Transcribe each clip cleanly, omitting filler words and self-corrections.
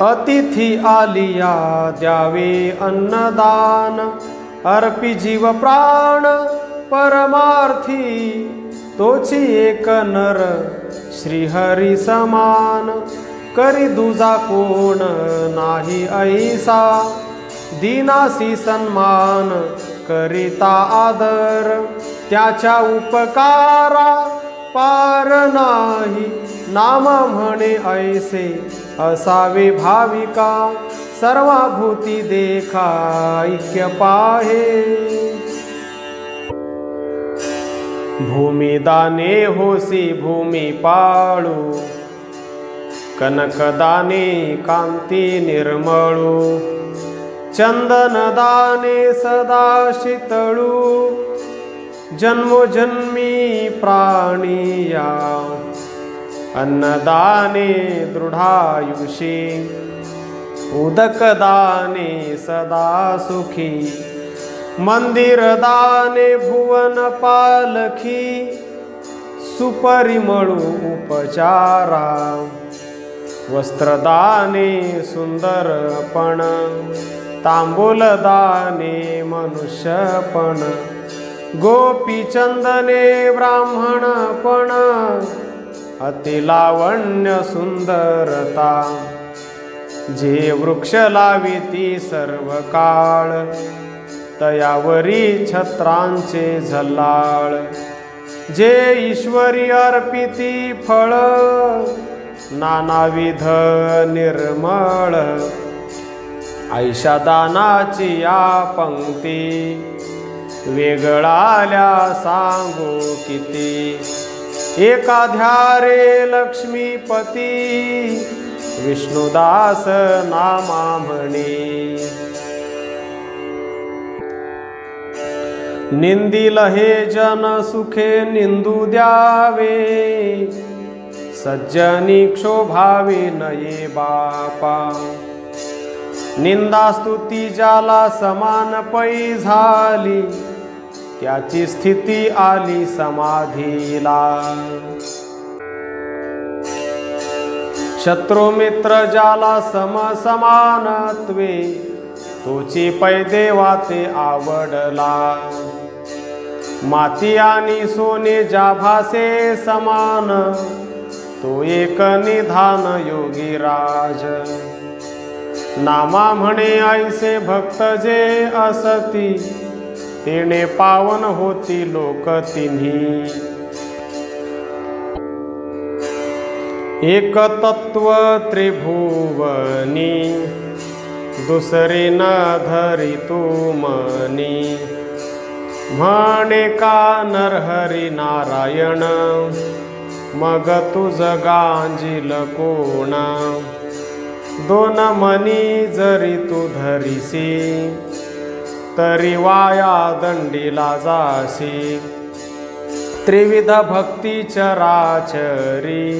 अतिथी आलिया द्यावे अन्नदान, अर्पी जीव प्राण परमार्थी, तोची एक नर श्रीहरी समान, करी दुजा कोण नाही ऐसा, दीनासी सन्मान करिता आदर, त्याच्या उपकारा पार नाही, नाम म्हणे ऐसे असावे भाविका, सर्वाभूती देखा ऐक्य पाहे, भूमिदाने होसी भूमी पाळू, कनकदाने कांती निर्मळू, चंदनदाने सदा शीतळू, जन्मोजन्मी प्राणिया, अन्नदाने दृढायुषी, उदकदाने सदा सुखी, मंदिरदाने भुवन पालखी, सुपरिमळू उपचारा, वस्त्रदाने सुंदरपण, तांबूलदाने मनुष्यपण, गोपीचंदने ब्राह्मणपण, अतिलावण्य सुंदरता, जे वृक्ष लाविती सर्व काळ, तयावरी छत्रांचे झल्लाळ, जे ईश्वरी अर्पिती फळ, नानाविध निर्मळ, ऐशा दानाची या पंक्ती, वेगळाल्या सांगू किती, एकाध्यारे लक्ष्मीपती, विष्णुदास नामा म्हणी, निंदिल हे जन सुखे निंदू द्यावे, सज्जनी क्षोभावे नये बापा, निंदा स्तुती ज्याला समान पै झाली, त्याची स्थिती आली समाधीला, शत्रुमित्र ज्याला समसमानत्वे, तोची पै देवाचे आवडला, माती आणि सोने ज्या भासे समान, तो एक निधान योगी राज, नामा म्हणे ऐसे भक्त जे असती, तेने पावन होती लोक तिन्ही, एक तत्व त्रिभुवनी, दुसरे न धरी तू मनी, म्हणे का नरहरी नारायण, मग तुझ गांजील कोण, दोन मनी जरी तू धरीसी, तरी वाया दंडीला जासी, त्रिविध भक्ती चराचरी,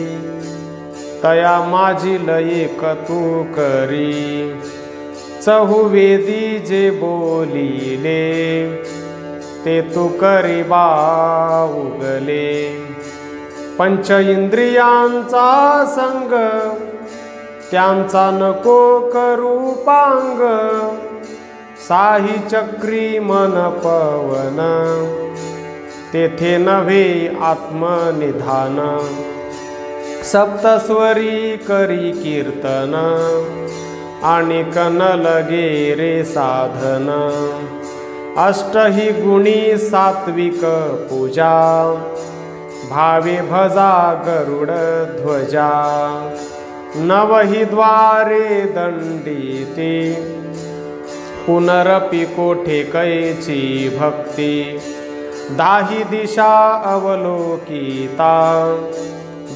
तया माझी एक तू करी, चहुवेदी जे बोलिले, ते तू करी बाउगले, पंच इंद्रियांचा संग, त्यांचा नको करू पांग, साही चक्री मन पवन, तेथे नव्हे आत्मनिधान, सप्तस्वरी करी कीर्तन, आणि कन लगे रे साधन, अष्टही गुणी सात्विक पूजा, भावे भजा गरुड ध्वजा, नवही द्वारे दंडिते, पुनरपि कोठे कैची भक्ती, दाही दिशा अवलोकिता,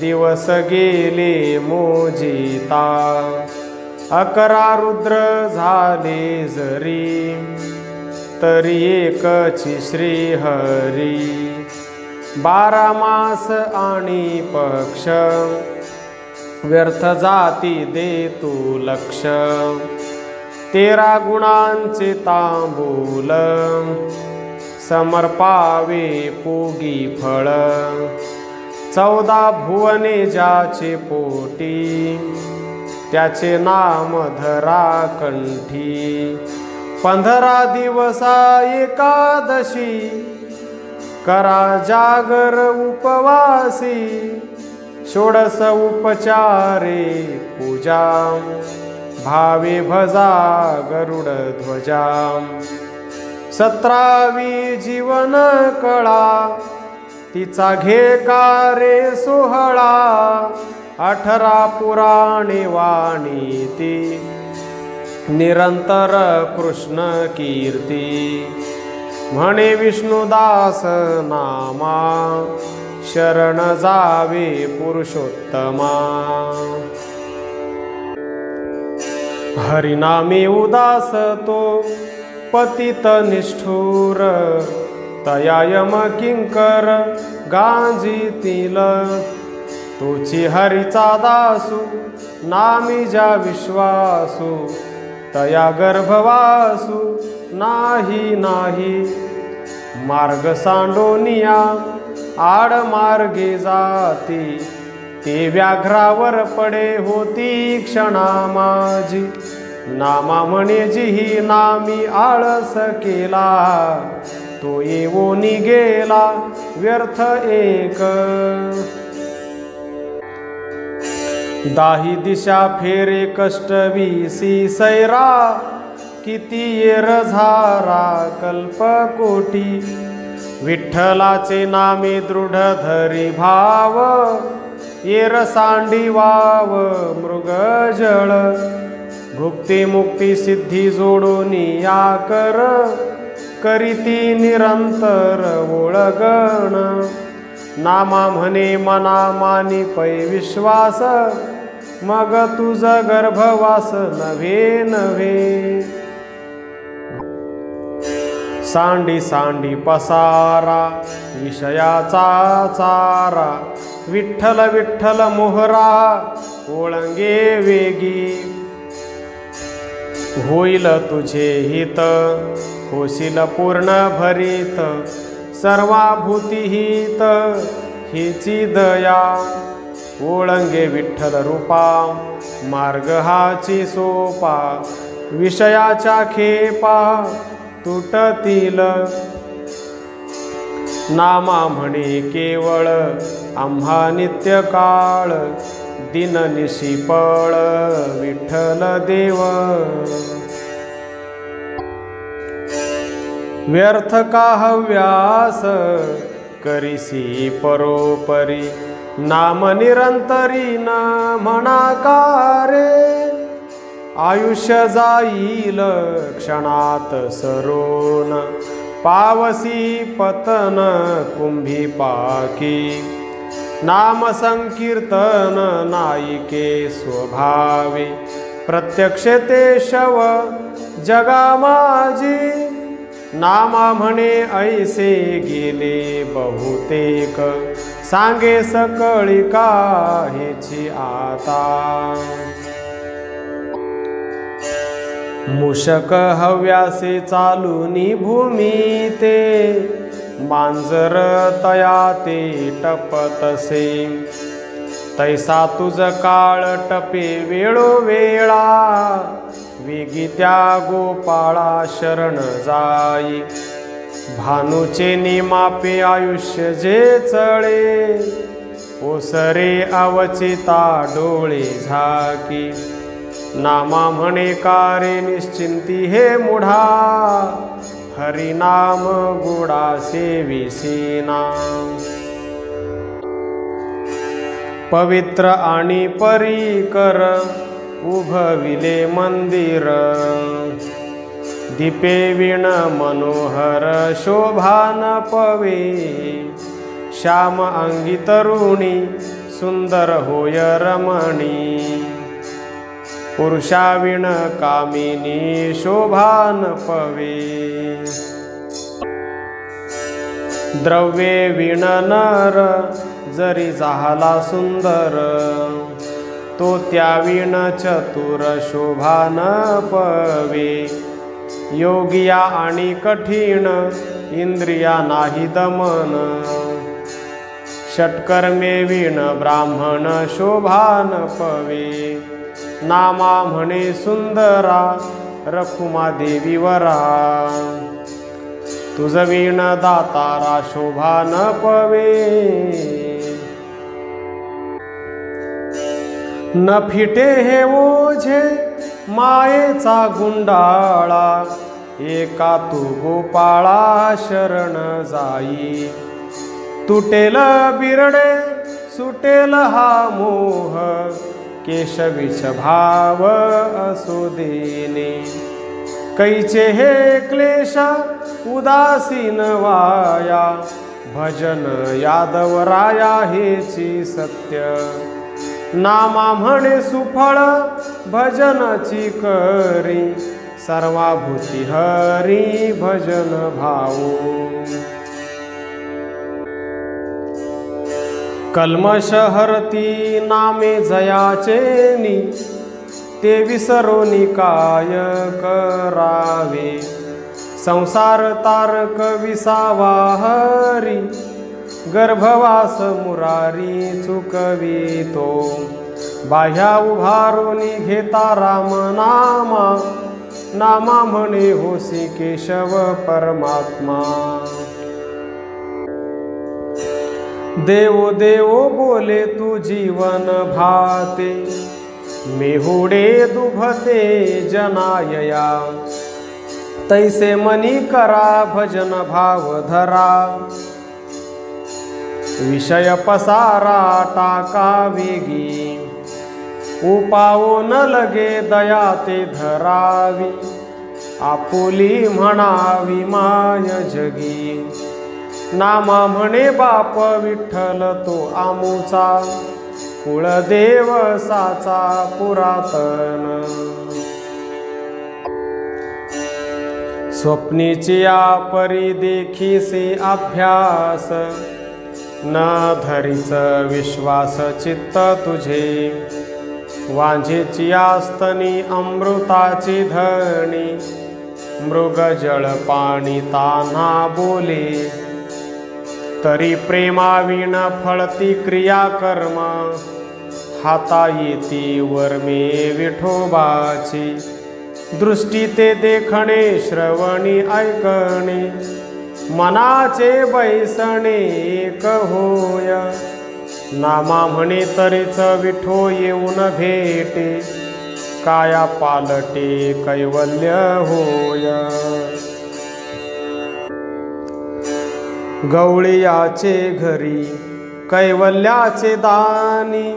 दिवस गेले मोजिता, 11 रुद्र झाले जरी, तरी एकची श्रीहरी, 12 मास आणि पक्ष, व्यर्थ जाती दे तू लक्ष, 13 गुणांचे तांबूल, समर्पावे पोगी फळ, 14 भुवने ज्याचे पोटी, त्याचे नाम धरा कंठी. 15 दिवसा एकादशी करा जागर उपवासी. 16 उपचारे पूजा भावे भजा गरुड ध्वजा. 17वी जीवन कळा तिचा घे कारे सोहळा. 18 पुराणे वाणी ती निरंतर कृष्ण कीर्ती. म्हणे विष्णुदास नामा शरण जावे पुरुषोत्तमा. हरिनामी उदास तो पतित निष्ठुर. तया यम किंकर गांजीतील. तोची हरीचा दासू नामी ज्या विश्वासू. तया गर्भवासू नाही नाही. मार्ग सांडोनिया आड मार्गे जाती. ते व्याघ्रावर पडे होती क्षणा माझी. नामा म्हणे जिही नामी आळस केला. तो येवोनी गेला व्यर्थ एक. 10 दिशा फेरे कष्ट 20 सैरा. किती येर झारा कल्पकोटी. विठ्ठलाचे नामे दृढ धरी भाव. येर सांडी वाव मृगजळ. भुक्ती मुक्ती सिद्धी जोडून या कर. करीती निरंतर ओळगण. नामा म्हणे मना मानी पै विश्वास. मग तुझ गर्भवास नव्हे नव्हे. सांडी सांडी पसारा विषयाचा चारा. विठ्ठल विठ्ठल मोहरा ओळंगे वेगी. होईल तुझे हित होशील पूर्ण भरीत. सर्वाभूती हित हिची दया. ओळंगे विठ्ठल रूपा मार्ग हाची सोपा. विषयाच्या खेपा तुटतील. नामा म्हणे केवळ आम्हा नित्य काळ. दिन निशिपळ विठ्ठल देव. व्यर्थ का हव्यास करीसी परोपरी. नाम निरंतरी न म्हणा का रे. आयुष्य जाईल क्षणात सरोन. पावसी पतन कुंभी पाकी. नाम संकीर्तन नायिके स्वभावे. प्रत्यक्ष ते शव जगा माझी. नामा म्हणे ऐसे गेले बहुतेक. सांगे सकळी काहेची आता. मूषक हव्यासे चालूनी भूमी ते. मांजर तया ते टपतसे. तैसा तुझ काळ टपे वेळोवेळा. वेगी त्या गोपाळा शरण जाई. भानुचे निमापे आयुष्य जे चळे. ओसरे अवचिता डोळे झाकी. नामा म्हणे कारे निश्चिंती हे मुढा. हरिनाम गोडा सेविसीना. पवित्र आणि परीकर उभविले मंदिर. दीपे विण मनोहर शोभान पवे. श्याम अंगी तरुणी सुंदर होय रमणी. पुरुषाविण कामिनी शोभान पवे. द्रव्ये विण नर जरी झाला सुंदर. तो त्याविण चतुर शोभान पवे. योगिया आणि कठीण इंद्रिया नाही दमन. षटकर्मे विण ब्राह्मण शोभा न पवे, नामा म्हणे सुंदरा रखुमा देवी वरा, तुझ विण दातारा शोभा न पवे, न फिटे हे ओझे मायेचा गुंडाळा, एका तू गोपाळा शरण जाई, तुटेल बिरडे सुटेल हा मोह, केशविष भाव असो देने, कैचे हे क्लेश उदासीन वाया, भजन यादवराया हेची सत्य, नामा म्हणे सुफळ भजनची करी, सर्वाभूती हरी भजन भाऊ, कल्मष हरती नामे जयाचेनी, ते विसरोनी काय करावे, संसार तारक विसावा हरी, गर्भवास मुरारी चुकवितो, बाह्या उभारोनी घेता राम नामा, नामा म्हणे होसी केशव परमात्मा, देवो देवो बोले तू जीवन भाते, मेहुडे दुभते जनायया, तैसे मनी करा भजन भाव धरा, विषय पसारा टाका वेगी, उपाओ न लगे दया ते धरावी, आपुली म्हणावी माय जगी, नामा म्हणे बाप विठ्ठल तो आमुचा, कुळदेव साचा पुरातन, स्वप्नीची परी देखीसे अभ्यास, न धरीच विश्वास चित्त तुझे, वांझेची आस्तनी अमृताची धणी, मृग जळ पाणी तान्हा बोले, तरी प्रेमाविण फळती क्रिया कर्म, हाता येती वर्मे विठोबाची, दृष्टी ते देखणे श्रवणी ऐकणे, मनाचे बैसणे एक होय, नामा म्हणे तरीच विठो येऊन भेटे, काया पालटे कैवल्य होय, गवळीयाचे घरी कैवल्याचे दानी,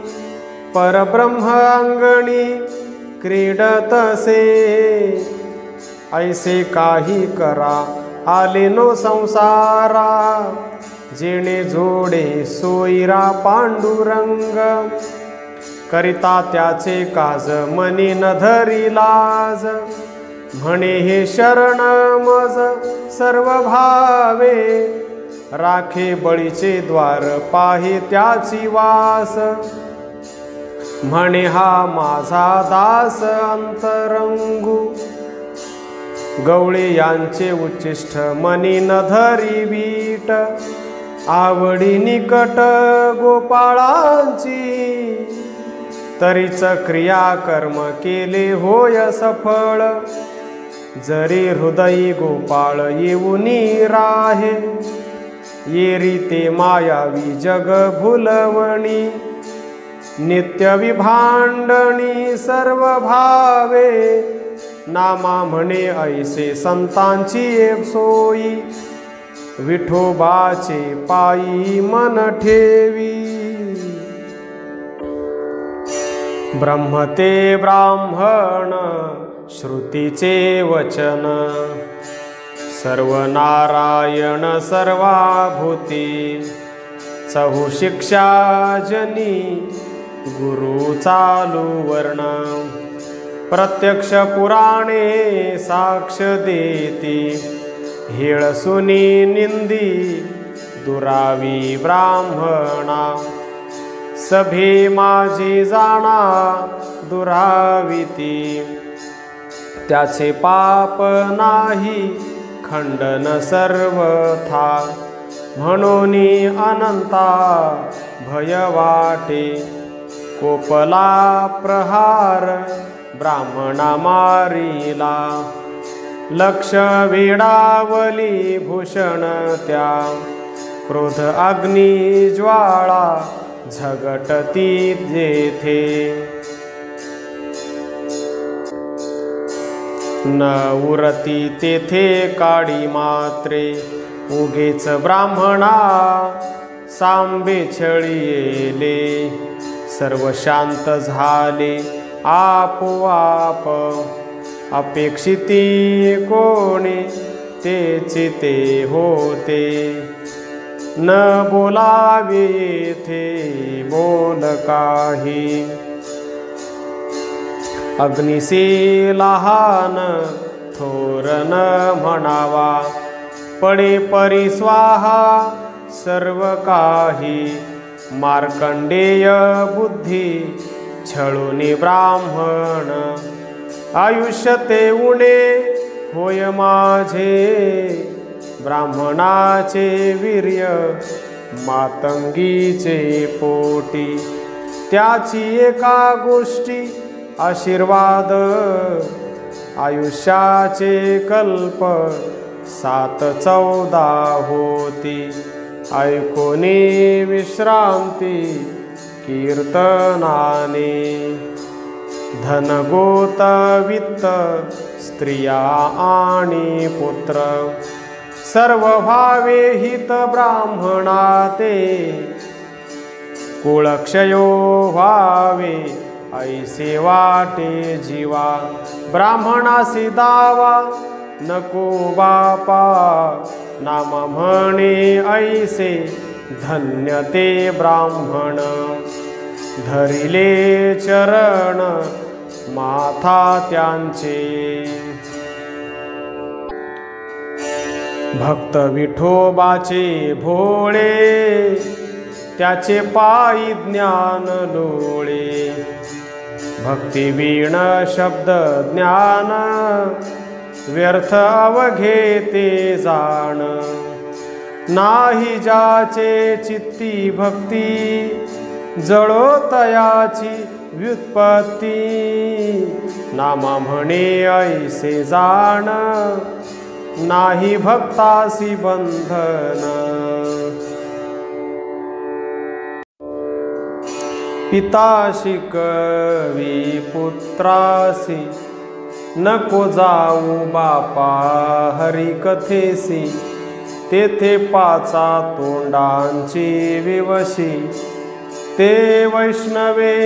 परब्रह्म अंगणी क्रीडतसे, ऐसे काही करा आले नो संसारा, जेणे जोडे सोयरा पांडुरंग, करिता त्याचे काज मनी न धरी लाज, म्हणे हे शरण मज सर्व भावे, राखे बळीचे द्वार पाहे त्याची वास, म्हणे हा माझा दास अंतरंगू, गवळे यांचे उच्चिष्ट मनी न धरी बीट, आवडी निकट गोपाळांची, तरीच क्रिया कर्म केले होय सफळ, जरी हृदयी गोपाळ येऊनी राहे, येरी ते मायावी जग भुलवणी, नित्य विभांडणी सर्व भावे, नामा म्हणे ऐसे संतांची एक सोयी, विठोबाचे पायी मन ठेवी, ब्रह्म ते ब्राह्मण श्रुतीचे वचन, सर्व नारायण सर्वाभूती, चहू शिक्षा जनी गुरु चालू वर्ण, प्रत्यक्ष पुराणे साक्ष देती, हेळ सुनी निंदी दुरावी ब्राह्मणा, सभे माझी जाणा दुराविती, त्याचे पाप नाही खंडन सर्वथा, म्हणून अनंता भय वाटे, कोपला प्रहार ब्राह्मणा मारिला, लक्ष वेडावली भूषण त्या, क्रोध अग्नी ज्वाळा झगटती जेथे, न उरती तेथे काडी मात्रे, उगेच ब्राह्मणा सांबे छळीले, सर्व शांत झाले आपोआप, अपेक्षिती कोणी तेचे ते होते, न बोलावे येथे बोल काही, अग्निसे लहान थोर न म्हणावा, पडे परी स्वाहा सर्व काही, मार्कंडेय बुद्धी छळूनी ब्राह्मण, आयुष्य ते उणे होय माझे, ब्राह्मणाचे वीर्य मातंगीचे पोटी, त्याची एका गोष्टी आशीर्वाद, आयुष्याचे कल्प 7-14 होती, ऐकोनी विश्रांती कीर्तनाने, धनगोत वित्त स्त्रिया आणि पुत्र, सर्व भावे हित ब्राह्मणा ते, कुळक्षयो व्हावे ऐसे वाटे जीवा, ब्राह्मणासी दावा नको बापा, नाम म्हणे ऐसे धन्य ते ब्राह्मण, धरिले चरण माथा त्यांचे, भक्त विठोबाचे भोळे, त्याचे पायी ज्ञान लोळे, भक्ती वीण शब्द ज्ञान, व्यर्थ अवघे ते जाण, नाही ज्याचे चित्ती भक्ती, जळो तयाची व्युत्पत्ती, नामा म्हणे ऐसे जाण, नाही भक्तासी बंधन, पिताशी कवी पुत्रासी, नको जाऊ बापा हरिकथेसी, तेथे 5 तोंडांची विवशी, ते वैष्णवे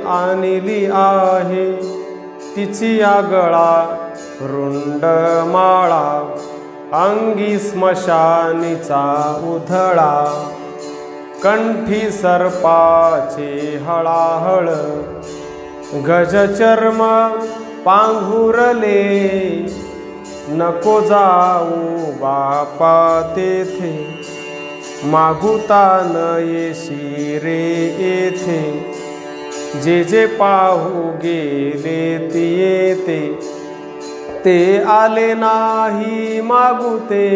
आणली आहे, तिची आगळा रुंड माळा, अंगी स्मशानीचा उधळा, कंठी सर्पाचे हळाहळ, गजचर्म पांघुरले, नको जाऊ बापा तेथे, मागुता न येशी रे येथे, जे जे पाहू गेले ती येते, ते आले नाही मागुते,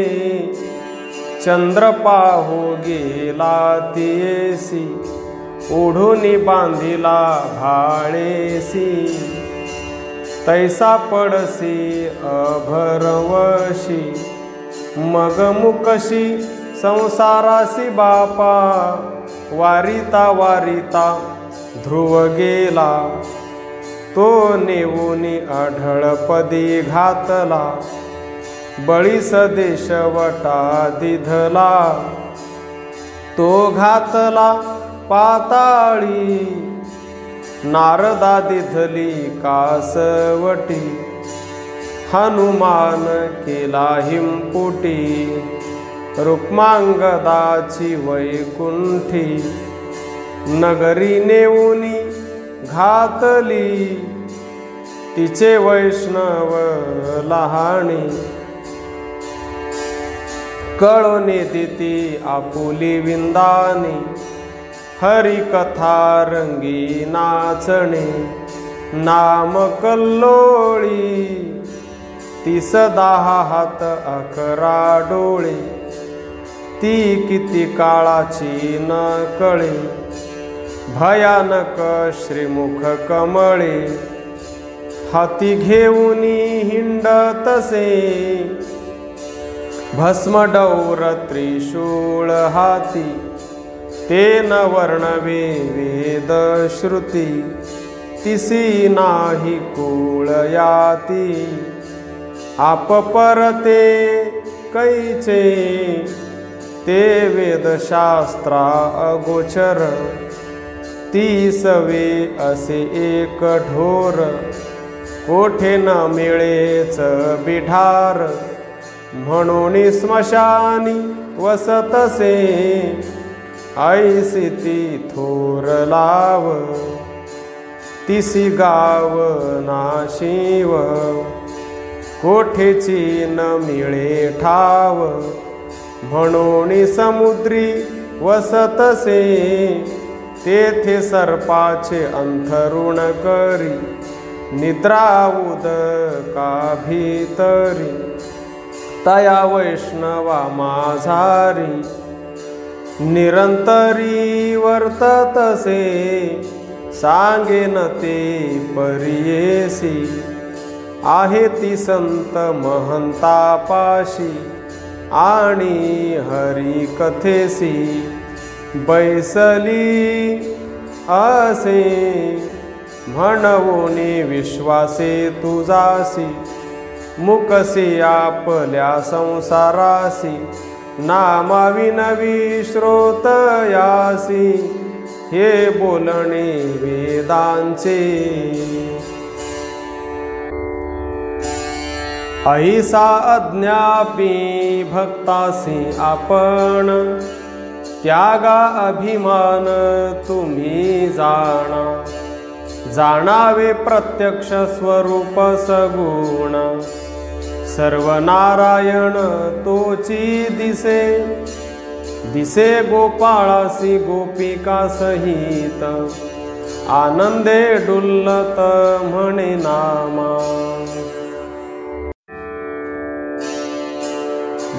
चंद्र पाहू गेला ती येसी, ओढूनी बांधिला भाळेसी, तैसा पडसी अभरवशी, मग मुकशी संसारासी बापा, वारिता वारिता ध्रुव गेला, तो नेऊनी आढळपदी घातला, बळीस देशवटा दिधला, तो घातला पाताळी, नारदा दिधली कासवटी, हनुमान केला हिमपुटी, रुक्मांगदाची वैकुंठी, नगरी नेऊनी घातली, तिचे वैष्णव लहाणी, कळोनी दिती आपुली विंदानी, हरिकथा रंगी नाचणे, नाम कल्लोळी, 30 हात 11 डोळे, ती किती काळाची न कळे, भयानक श्रीमुख कमळे, हाती घेऊनी हिंडतसे, भस्मडौर त्रिशूळ हाती, तेन वर्णवे वेद श्रुती, तिसी नाही कुळ याती, आप परते कैचे, ते वेदशास्त्रा अगोचर, तीसवे असे एक ढोर, कोठे न मिळेच बिढार, म्हणून स्मशानी वसतसे, ऐसी ती थोर लाव, तिसी गाव नाशिव, कोठेची न मिळे ठाव, म्हणून समुद्री वसतसे, तेथे सर्पाचे अंथरुण करी, निद्रा उदका भीतरी, तया वैष्णवा माझारी, निरंतरी वर्ततसे, सांगेन ते परियेसी, आहे ती संत महंतापाशी, आणि हरी कथेसी, बैसली असे, म्हणवोनी विश्वासे तुझासी, मुकसी आपल्या संसारासी, नामाविनवी श्रोतयासी, हे बोलणे वेदांचे, ऐसा अज्ञापी भक्तासी आपण, त्यागा अभिमान तुम्ही जाणा, जाणावे प्रत्यक्ष स्वरूप सगुण, सर्व नारायण तोची दिसे, दिसे गोपाळासी गोपिका सहित, आनंदे डुल्लत म्हणे नामा,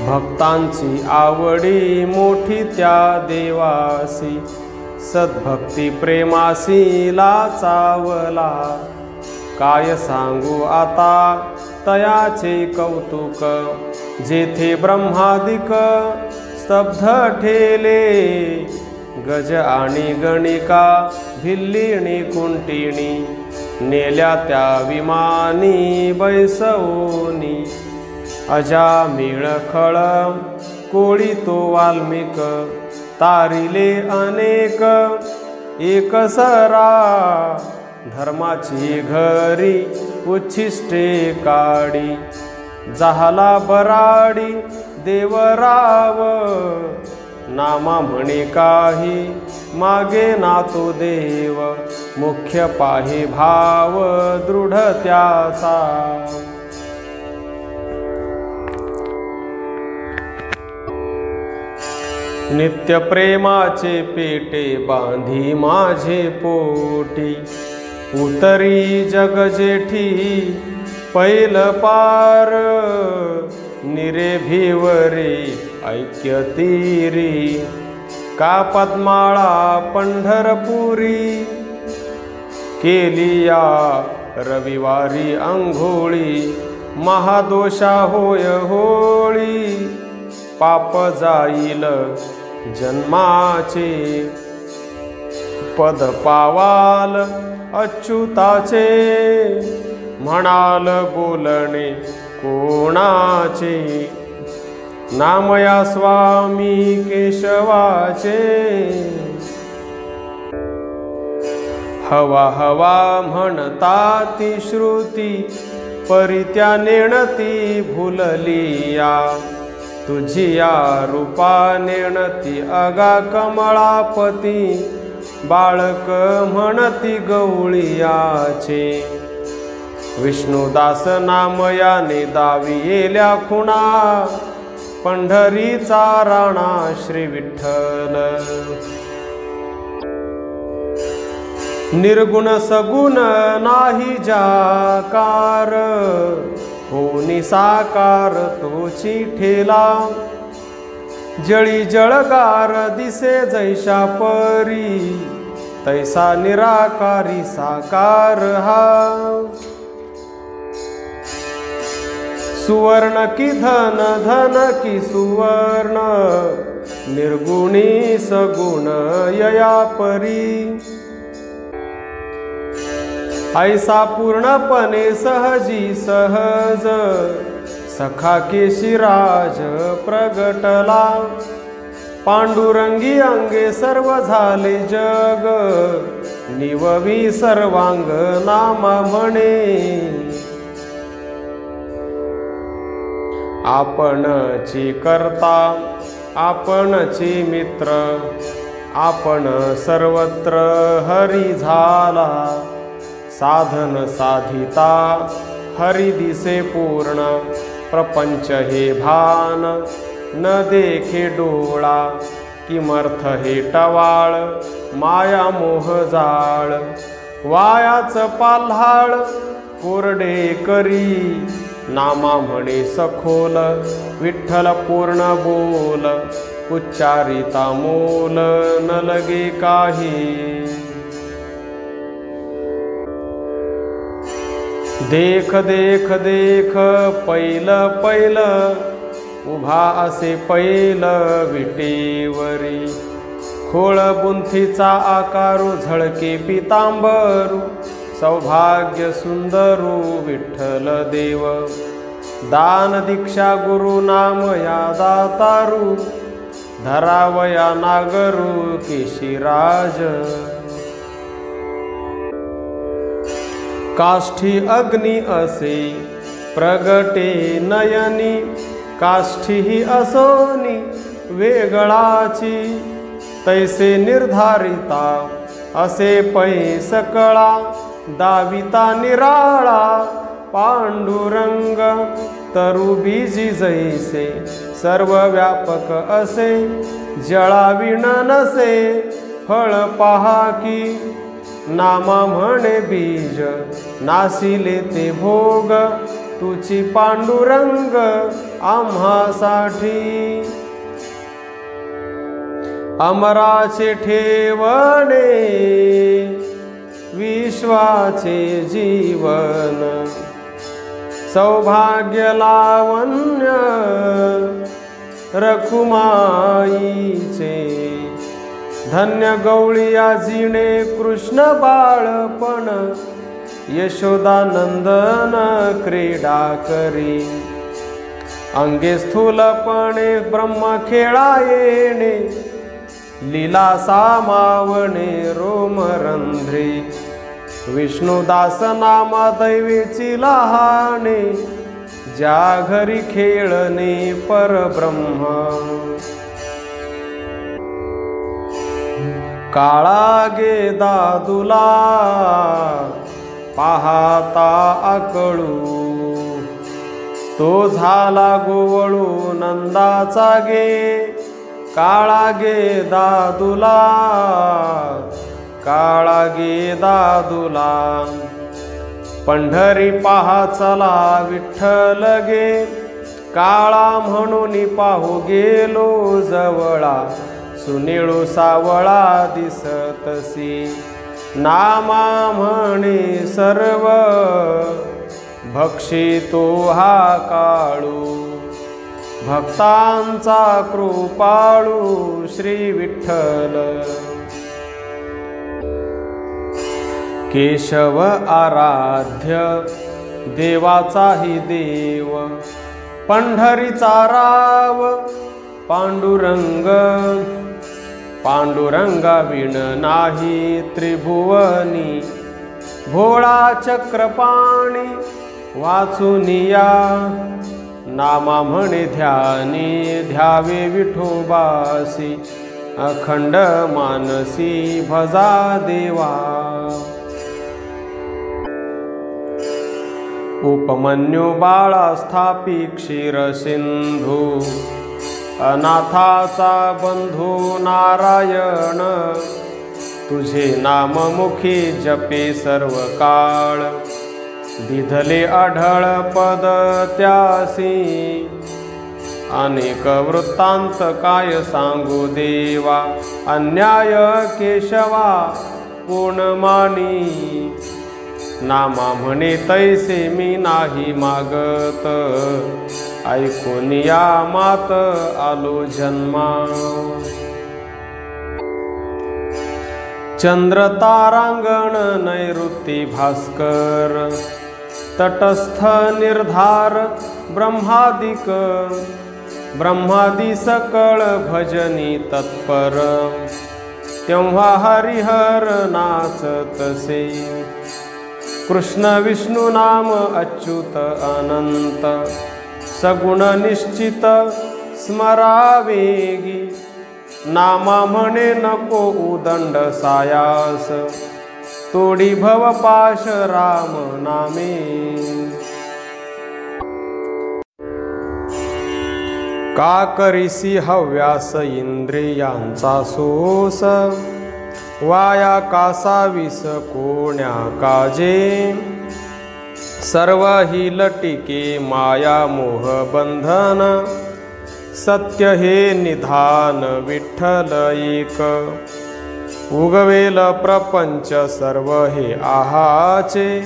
भक्तांची आवडी मोठी त्या देवासी, सद्भक्ती प्रेमासी लाचावला, काय सांगू आता तयाचे कौतुक, जेथे ब्रह्मादिक स्तब्ध ठेले, गज आणि गणिका भिल्लिणी कुंटिणी, नेल्या त्या विमानी बैसवोनी, अजामिळ खळ कोळी तो वाल्मिक, तारिले अनेक एकसरा, धर्माची घरी उच्छिष्टे काढी, झाला बराडी देवराव, नामा म्हणे काही मागे ना तो देव, मुख्य पाही भाव दृढ त्याचा, नित्य प्रेमाचे पेटे बांधी माझे पोटी, उतरी जग जेठी पैल पार, निरे भिवरे ऐक्य तीरी, का पद्माळा पंढरपुरी, केली या रविवारी अंघोळी, महादोषा होय होळी, पाप जाईल जन्माचे, पद पावाल अच्युताचे, म्हणाल बोलणे कोणाचे, नामया स्वामी केशवाचे, हवा हवा म्हणता ती श्रुती, परित्या नेणती भुललिया, तुझिया रूपा नेणती अगा कमळापती, बाळक म्हणती गवळियाचे, विष्णुदास नामयाने दावी येल्या खुणा, पंढरीचा राणा श्री विठ्ठल, निर्गुण सगुण नाही जाकार, होनी साकार तोची ठेला, जळी जळगार दिसे जैशा परी, तैसा निराकारी साकार हा। सुवर्ण की धन, धन की सुवर्ण, निर्गुणी सगुण यया परी। ऐसा पूर्णपणे सहजी सहज, सखा केशिराज प्रगटला। पांडुरंगी अंगे सर्व झाले जग, निववी सर्वांग नामा म्हणे। आपणची करता, आपणची मित्र, आपण सर्वत्र हरी झाला। साधन साधिता हरी दिसे पूर्ण, प्रपंच हे भान न देखे डोळा। किमर्थ हे टवाळ, माया मोह जाळ, वायाच पाल्हाळ कोरडे करी। नामा म्हणे सखोल, विठ्ठल पूर्ण बोल, उच्चारिता मोल न लगे काही। देख देख देख पैल पैल, उभा असे पैल विटेवरी। खोळ बुंथीचा आकारू, झळके पितांबरू, सौभाग्य सुंदरू विठ्ठल देव। दान दीक्षा गुरु नाम या दातारू, धरावया नागरू केशिराज। काष्ठी अग्नी असे प्रगटे नयनी, काष्ठीही असोनी वेगळाची। तैसे निर्धारिता असे पै सकळा, दाविता निराळा पांडुरंग। तरु बीजी जैसे सर्व व्यापक असे, जळाविण नसे फळ पहा की। नामा म्हणे बीज नासिले ते भोग, तुची पांडुरंग आम्हासाठी। अमराचे ठेवणे विश्वाचे जीवन, सौभाग्य लावण्य रखुमाईचे। धन्य गवळिया जिणे कृष्ण बाळपण, यशोदानंदन क्रीडा करी। अंगे स्थूलपणे ब्रह्म खेळा येणे, लीला सामावणे रोमरंध्री। विष्णुदास नामा दैवेची लहाणे, ज्या घरी खेळणे परब्रह्म। काळा गे दादुला पाहता आकळू, तो झाला गोवळू नंदाचा गे। काळा गे दादुला, काळा गे दादुला, पंढरी पहा चला विठ्ठल गे। काळा म्हणून पाहू गेलो जवळा, सुनिळू सावळा दिसतसी। नामा म्हणे सर्व भक्षितो हा काळू, भक्तांचा कृपाळू श्री विठ्ठल। केशव आराध्य देवाचाही देव, पंढरीचा राव पांडुरंग। पांडुरंगा विण नाही त्रिभुवनी, भोळा चक्रपाणी वाचुनिया। नामा म्हणे ध्यानी ध्यावे विठोबासी, अखंड मानसी भजा देवा। उपमन्यु बाळा स्थापी क्षीर सिंधू, अनाथाचा बंधू नारायण। तुझे नाम मुखी जपे सर्व काळ, दिधले आढळ पद त्यासी। अनेक वृत्तांत काय सांगू देवा, अन्याय केशवा कोण मानी, नामा म्हणे तैसे मी नाही मागत, ऐकून या मात आलो जन्मा. चंद्र तारांगण नैऋत्ती भास्कर, तटस्थ निर्धार ब्रह्मादिक, ब्रह्मादि सकळ भजनी तत्पर, तेव्हा हरिहर नाचतसे. कृष्ण विष्णू नाम अच्युत अनंत, सगुण निश्चित स्मरावेगी, नामा म्हणे नको उदंड सायास, तोडी भवपाश राम नामे. का करीसी हव्यास इंद्रियांचा सोस, वाया कासावीस कोण्या काजे, सर्व ही लटिके माया मोह बंधन, सत्य हे निधान विठ्ठल एक. उगवेल प्रपंच सर्व हे आहाचे,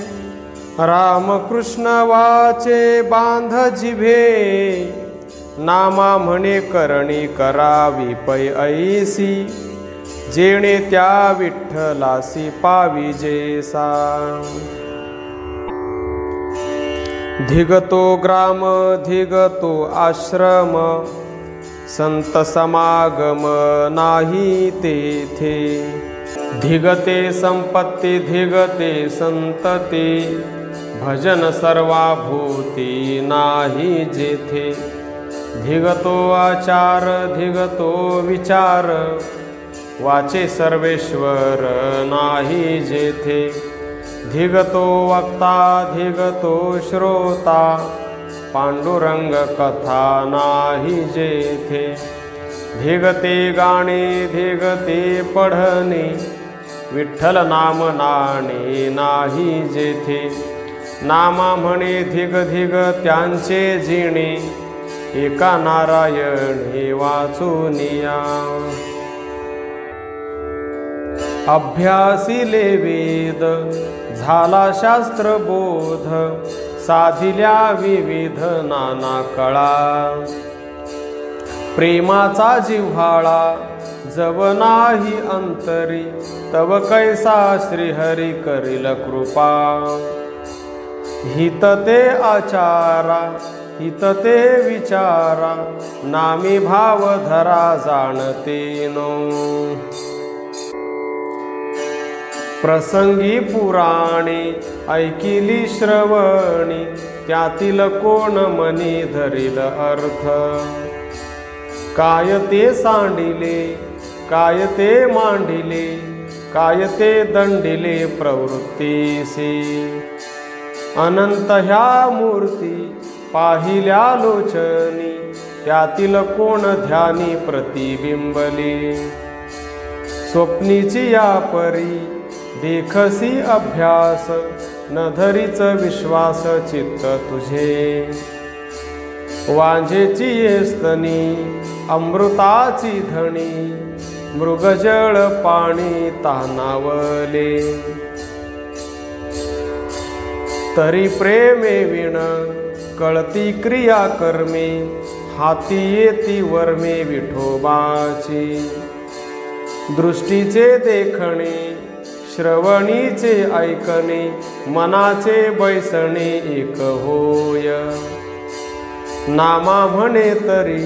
रामकृष्ण वाचे बांध जिभे, नामा म्हणे करणी करावी पै ऐसी, जेणे त्या विठ्ठलासी पाविजेसा. धिगतो ग्राम धिगतो आश्रम, संत समागम नाही तेथे, धिगते संपत्ती धिगते संतती, भजन सर्वाभूती नाही जेथे. धिगतो आचार धिगतो विचार, वाचे सर्वेश्वर नाही जेथे. धिगतो वक्ता धिगतो श्रोता, पांडुरंग कथा नाही जेथे. धिगते गाणे धिगते पढणे, विठ्ठल नाम नाणे नाही जेथे. नामा म्हणे धिग धिग त्यांचे जिणे, एका नारायणे वाचूनिया. अभ्यासिले वेद झाला शास्त्र बोध, साधिल्या विविध नाना कळा. प्रेमाचा जिव्हाळा जव नाही अंतरी, तव कैसा श्रीहरी करील कृपा. हित ते आचारा हित ते विचारा, नामी भाव धरा जाणते नो. प्रसंगी पुराणे ऐकिली श्रवणी, त्यातील कोण मनी धरील अर्थ. काय ते सांडिले काय ते मांडिले, काय ते दंडिले प्रवृत्तीसी. अनंत ह्या मूर्ती पाहिल्या लोचनी, त्यातील कोण ध्यानी प्रतिबिंबली. स्वप्नीची या परी देखसी अभ्यास, न धरीच विश्वास चित्त तुझे. वांझेची येस्तनी अमृताची धणी, मृगजळ पाणी तानावले. तरी प्रेमे विण कळती क्रिया कर्मे, हाती येती वर्मे विठोबाची. दृष्टीचे देखणे श्रवणीचे ऐकणे, मनाचे बैसणे एक होय. नामा म्हणे तरी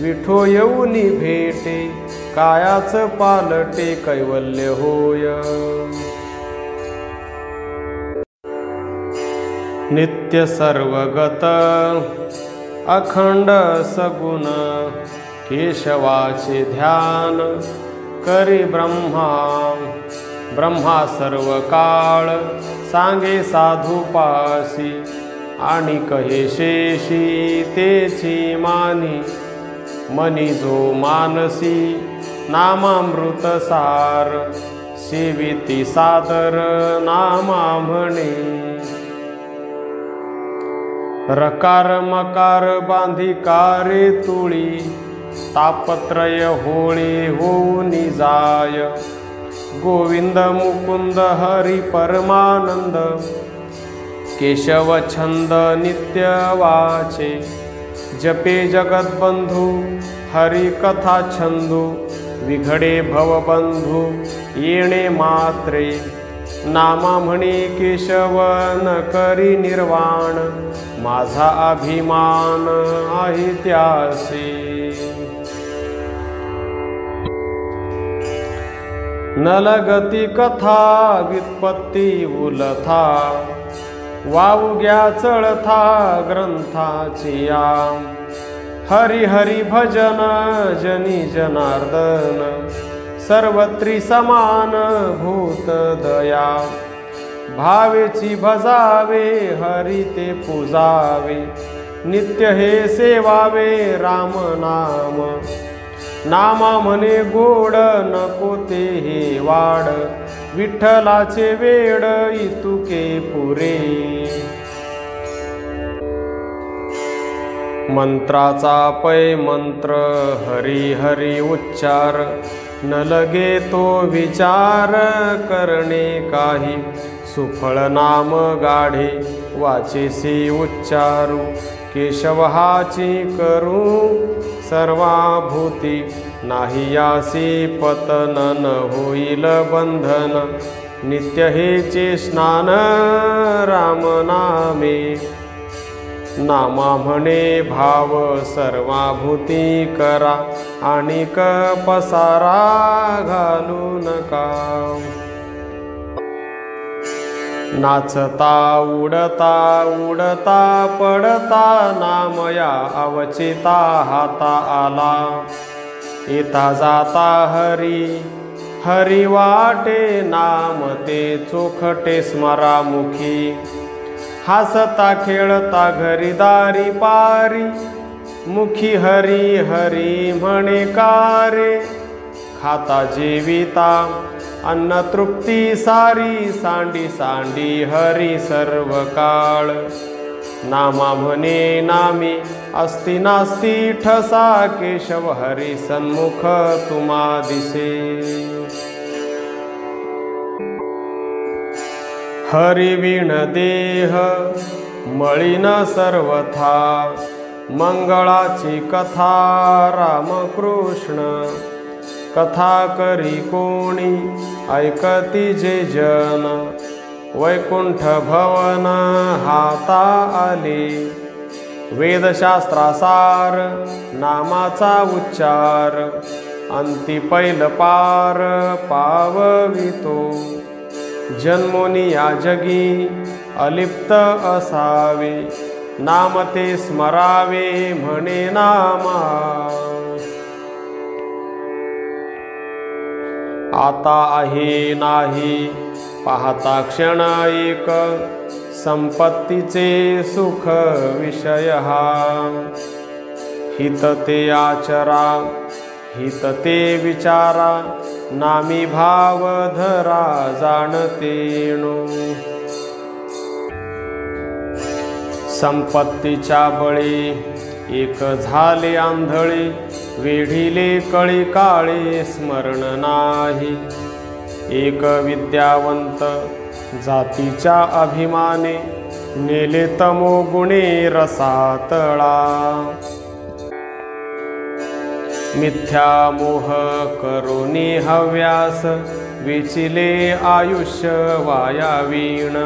विठो येऊनी भेटे, कायाच पालटे कैवल्य होय. नित्य सर्वगत अखंड सगुण, केशवाचे ध्यान करी ब्रह्मा. ब्रह्मा सर्व काळ सांगे साधुपासी, आणि कहे शेषी तेची मानी. मनी जो मानसी नामामृत सार, सेविती सादर नामा म्हणे. रकार मकार बांधी कारे तुळी तापत्रय होळी होऊनी जाय गोविंद मुकुंद हरी परमानंद केशव छंद नित्य वाचे जपे जगतबंधू हरी कथा छंदू विघडे भवबंधू येणे मात्रे नामा म्हणे केशव न करी निर्वाण माझा अभिमान आहे त्यासी नलगती कथा व्युत्पत्ती उलथा वावग्या चळथा ग्रंथाची या हरि हरि भजन जनी जनार्दन सर्वत्री समान भूत दया भावेची भजावे हरि ते पूजावे नित्य हे सेवावे राम नाम नामा म्हणे गोड नको ते हे वाड विठ्ठलाचे वेड इतुके पुरे मंत्राचा पै मंत्र हरी हरी उच्चार न लगे तो विचार करणे काही सुफळ नाम गाढे वाचेसी उच्चारू केशव हाची करू सर्वाभूती नाही यासी पतन न होईल बंधन नित्य हेचे स्नान राम नामे नामा म्हणे भाव सर्वाभूती करा आणि पसारा घालू नका नाचता उडता उडता पडता नामया अवचिता हाता आला येता जाता हरी हरी वाटे नाम ते चोखटे स्मरामुखी हसता खेळता घरी दारी पारी मुखी हरी हरी म्हणे कारे खाता जेविता अन्न तृप्ती सारी सांडी सांडी हरी सर्व काळ नामा म्हणे नामी अस्ति नास्ति ठसा केशव हरी सन्मुख तुमा दिसे हरी विण देह मळीन सर्वथा मंगळाची कथा रामकृष्ण कथा करी कोणी ऐकती जे जन वैकुंठ भवन हाता आले वेदशास्त्रासार नामाचा उच्चार अंती पैल पार पाववितो जन्मोनी या जगी अलिप्त असावे नाम ते स्मरावे म्हणे नामा आता आहे नाही पाहता क्षण एक संपत्तीचे सुख विषय हा हित ते आचरा हित ते विचारा नामी भाव धरा जाणतेणो संपत्तीच्या बळी एक झाले आंधळे वेढिले कळी काळे स्मरण नाही एक विद्यावंत जातीच्या अभिमाने नेले तमो गुणे रसातळा मिथ्या मोह करुणी हव्यास विचिले आयुष्य वायावीण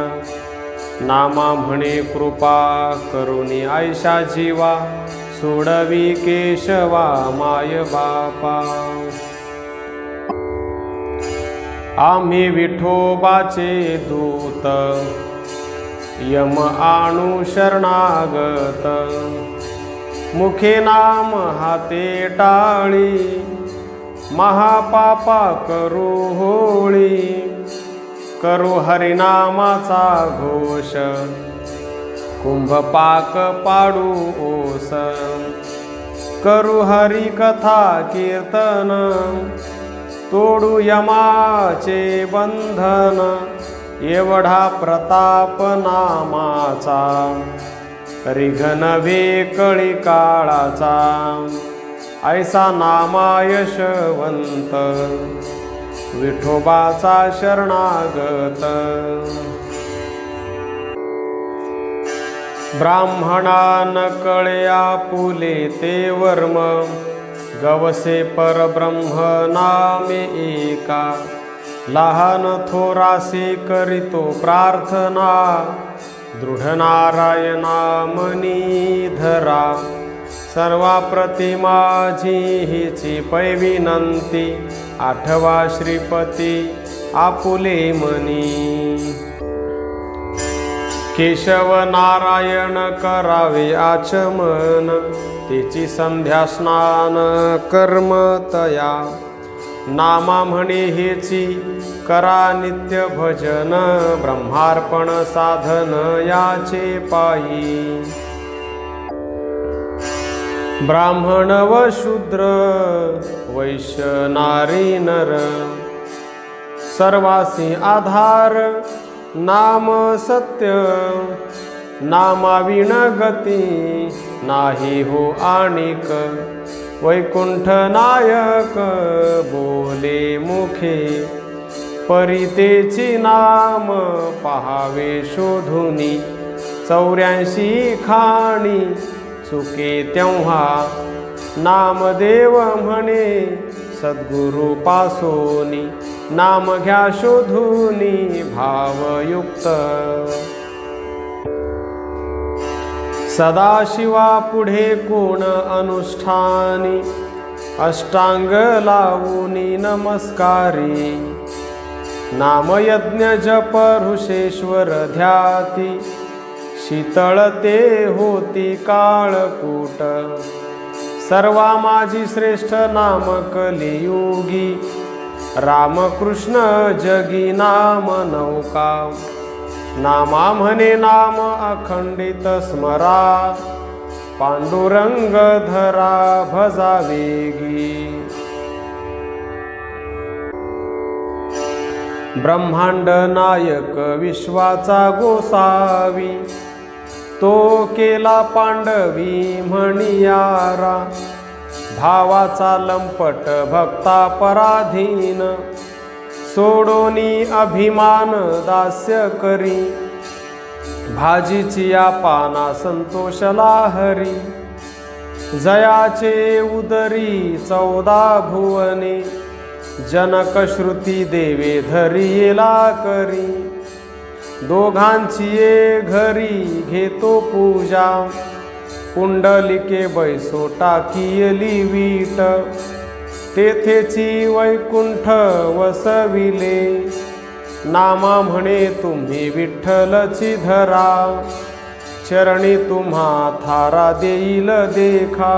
नामा म्हणे कृपा करुणी आयशा जीवा सोडवी केशवा माय बापा आम्ही विठोबाचे दूत यम आणू शरणागत मुखे नाम हाते टाळी महापापा करू होळी करू हरिनामाचा घोष कुंभपाक पाडू ओस करू हरी कथा कीर्तन तोडू यमाचे बंधन एवढा प्रताप नामाचा रिघनवे कळी काळाचा ऐसा नामा यशवंत विठोबाचा शरणागत ब्राह्मणान कळे आपुले ते वर्म गवसे परब्रह्म नामे एका लहान थोरासे करीतो प्रार्थना दृढ नारायणा मनी धरा सर्वा प्रतिमाजी हिची पै विनंती आठवा श्रीपती आपुले मनी केशव नारायण करावे आचमन तिची संध्या स्नान कर्म तया नामा म्हणे हेची करा नित्य भजन ब्रह्मार्पण साधन याचे पायी ब्राह्मण व शूद्र वैश्य नारी नर सर्वासी आधार नाम सत्य नामाविण गती नाही हो आणिक वैकुंठ नायक बोले मुखे परितेची नाम पहावे शोधुनी 84 खाणी चुके तेव्हा नामदेव म्हणे सद्गुरु पासोनी नाम घ्या शोधुनी भावयुक्त सदाशिवा पुढे कोण अनुष्ठानी अष्टांग लावूनी नमस्कारी नामयज्ञ जप ऋषेश्वर ध्याती शीतळते होती काळकूट सर्वा माझी श्रेष्ठ नाम कलियुगी रामकृष्ण जगी नाम नौका नामा म्हणे नाम अखंडित स्मरा पांडुरंग धरा भजा वेगी ब्रह्मांड नायक विश्वाचा गोसावी तो केला पांडवी म्हणियारा भावाचा लंपट भक्ता पराधीन सोडोनी अभिमान दास्य करी भाजीची या पाना संतोषला हरी जयाचे उदरी 14 भुवने जनक श्रुती देवे धरियेला करी दोघांची ये घरी घेतो पूजा कुंडलिके बैसो टाकियली वीट तेथेची वैकुंठ वसविले नामा म्हणे तुम्ही विठ्ठलची धरा चरणी तुम्हा थारा देईल देखा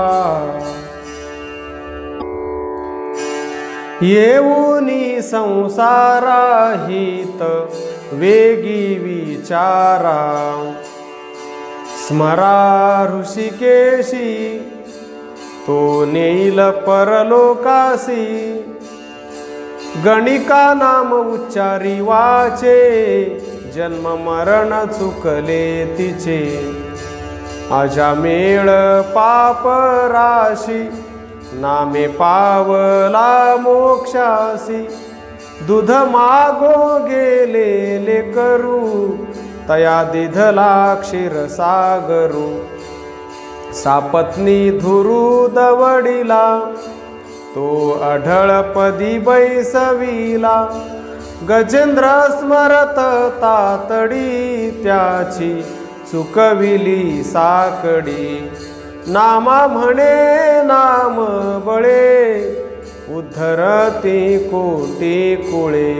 येऊनी संसारा हित वेगी विचारा स्मरा ऋषिकेशी तो नेईल परलोकासी गणिका नाम उच्चारी वाचे जन्म मरण चुकले तिचे अजामेळ पाप राशी नामे पावला मोक्षासी दूध मागो गेलेले करू तया दिधला क्षीरसागरू सापत्नी धुरू दवडिला तो अढळपदी बैसविला गजेंद्र स्मरत तातडी त्याची चुकविली साकडी नामा म्हणे नाम बळे उद्धरते कोटी कुळे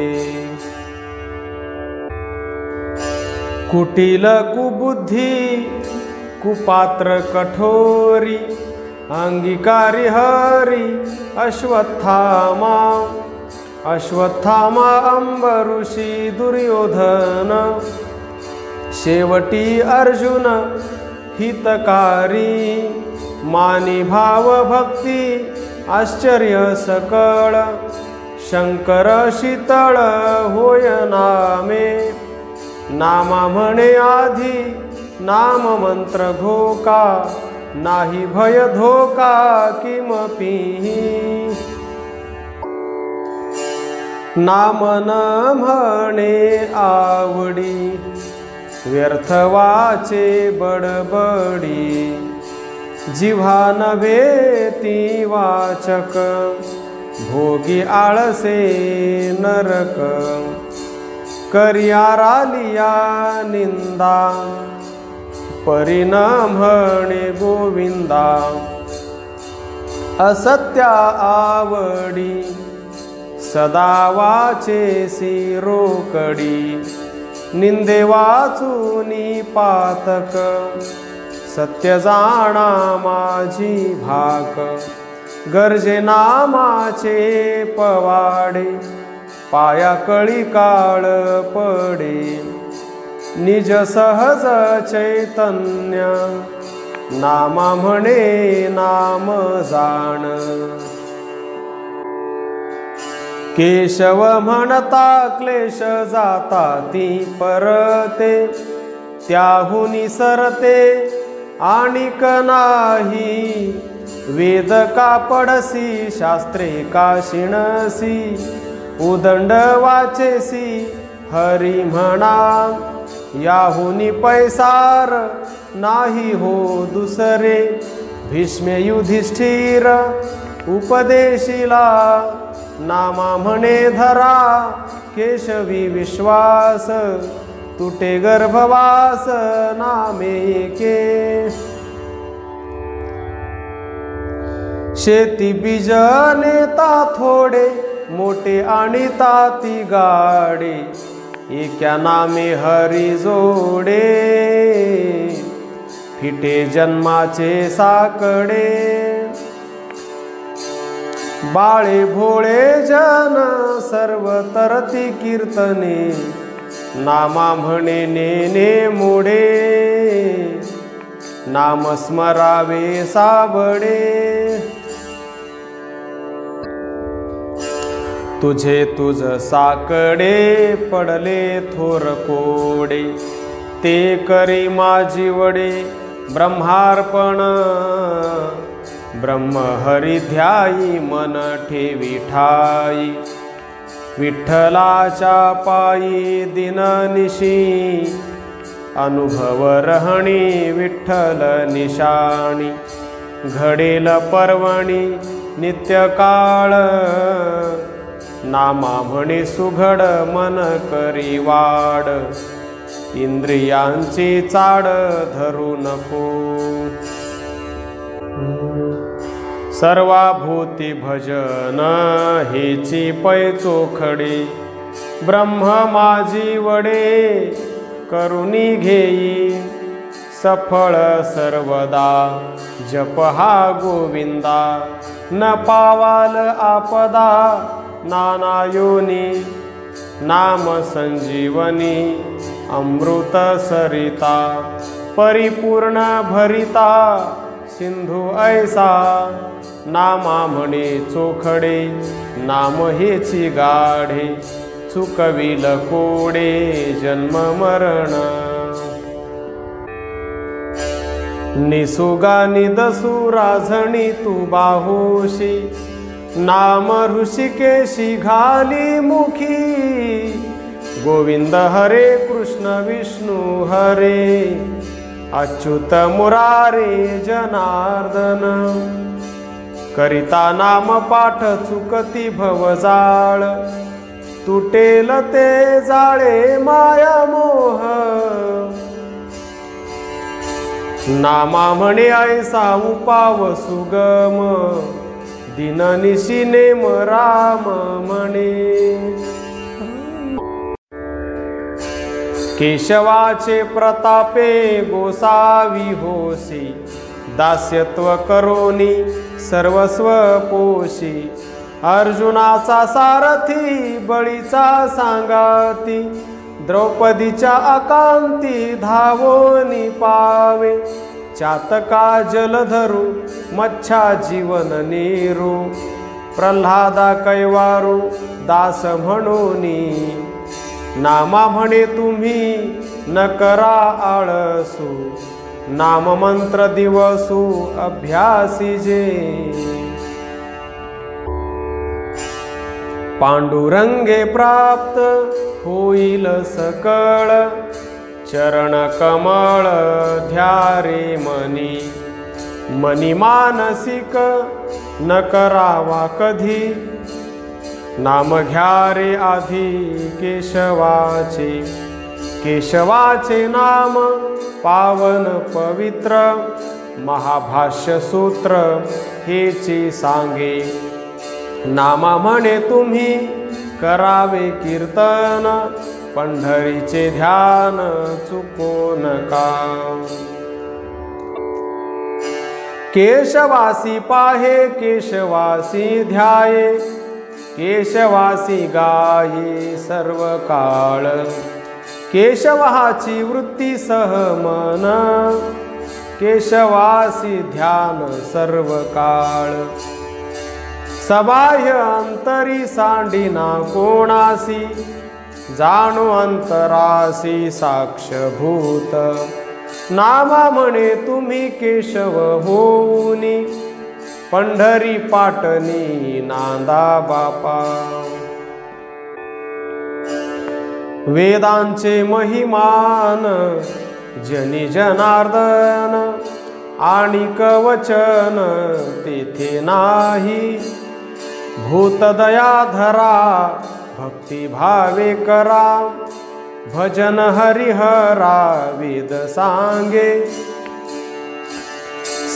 कुटील कुबुद्धी कुपात्र कठोरी अंगीकारी हरी अश्वत्थामा अश्वत्थामा अंबऋषी दुर्योधन शेवटी अर्जुन हितकारी मानी भाव भक्ती आश्चर्य सकळ शंकर शीतळ होय नामे नामा म्हणे आधी नाम मंत्र घोका, नाही भय धोका किमपि। नाम न म्हणे आवडी, व्यर्थ वाचे बडबडी। जिव्हा नव्हे ती वाचक, भोगी आळसे नरक। करिया रालिया निंदा, परी न म्हणे गोविंदा। असत्या आवडी, सदा वाचेसी रोकडी। निंदे वाचूनी पातक, सत्य जाणा माझी भाक। गरजे नामाचे पवाडे, पाया कळी काळ पडे। निज सहज चैतन्य, नामा म्हणे नाम जाण। केशव म्हणता क्लेश जाता ती परते, त्याहुनी सरते आणिक नाही। वेद का पडसी, शास्त्रे का शिणसी। उदंड वाचेसी हरी म्हणा, याहुनी पैसार नाही हो दुसरे। भीष्मे युधिष्ठिर उपदेशिला, नामा म्हणे धरा केशवी विश्वास। तुटे गर्भवास नामे के। शेती बीज नेता थोडे, मोठे आणि ताती गाडे। एका नामे हरी जोडे, फिटे जन्माचे साकडे। बाळे भोळे जन सर्व तरती कीर्तने, नामा म्हणे नेने मोडे। नाम स्मरावे साबडे, तुझे तुझ साकडे पडले थोर कोडे। ते करी माझी वडे ब्रह्मार्पण, ब्रह्म हरी ध्यायी मन ठेवी ठाई। विठ्ठलाच्या पायी दिननिशी, अनुभव रहणी विठ्ठल निशाणी। घडेल पर्वणी नित्यकाळ, नामा म्हणे सुघड मन करी वाड। इंद्रियांची चाड धरू नको, सर्वाभूती भजन हेची पै चोखडे। ब्रह्म माझी वडे करुणी घेई, सफळ सर्वदा जप हा गोविंदा। न पावाल आपदा नाना योनी, नाम संजीवनी अमृत सरिता। परिपूर्ण भरिता सिंधू ऐसा, नामा म्हणे चोखडे नाम हेची गाढे। चुकविल कोडे जन्म मरण, निसुगा निदसू राझणी तू बाहोशी। नाम ऋषिकेशी घाली मुखी, गोविंद हरे कृष्ण विष्णू हरे। अच्युत मुरारे जनार्दन, करिता नाम पाठ चुकती भवजाळ। तुटेल ते जाळे माया मोह, नामा म्हणे ऐसा उपाव सुगम। दिननिशी नेम राम म्हणे, केशवाचे प्रतापे गोसावी होसी। दास्यत्व करोनी सर्वस्व पोशी। अर्जुनाचा सारथी बळीचा सांगाती, द्रौपदीच्या आकांती धावोनी पावे। चातका जलधरू मच्छा जीवन नीरू, प्रल्हादा कैवारू दास म्हणूनी। नामा म्हणे तुम्ही न करा आळसू, नाम मंत्र दिवसू अभ्यासी जे. पांडुरंगे प्राप्त होईल सकळ, चरण कमळ ध्यारे मनी. मनी मानसिक न करावा कधी, नाम घ्या रे आधी केशवाचे. केशवाचे नाम पावन पवित्र, महाभाष्य सूत्र हेची सांगे. नामा म्हणे तुम्ही करावे कीर्तन, पंढरीचे ध्यान चुको नका. केशवासी पाहे केशवासी ध्याये, केशवासी गाये सर्व काळ. केशवाची वृत्ती सहमन, केशवासी ध्यान सर्व काळ. सबाह्य अंतरी सांडिना कोणासी, जाणो अंतरासी साक्षभूत. नामा म्हणे तुम्ही केशव होऊनी, पंढरी पाटणी नांदा बापा. वेदांचे महिमान जनी जनार्दन, आणि कवचन तेथे नाही. भूतदया धरा भक्ती भावे करा, भजन हरिहरा वेद सांगे.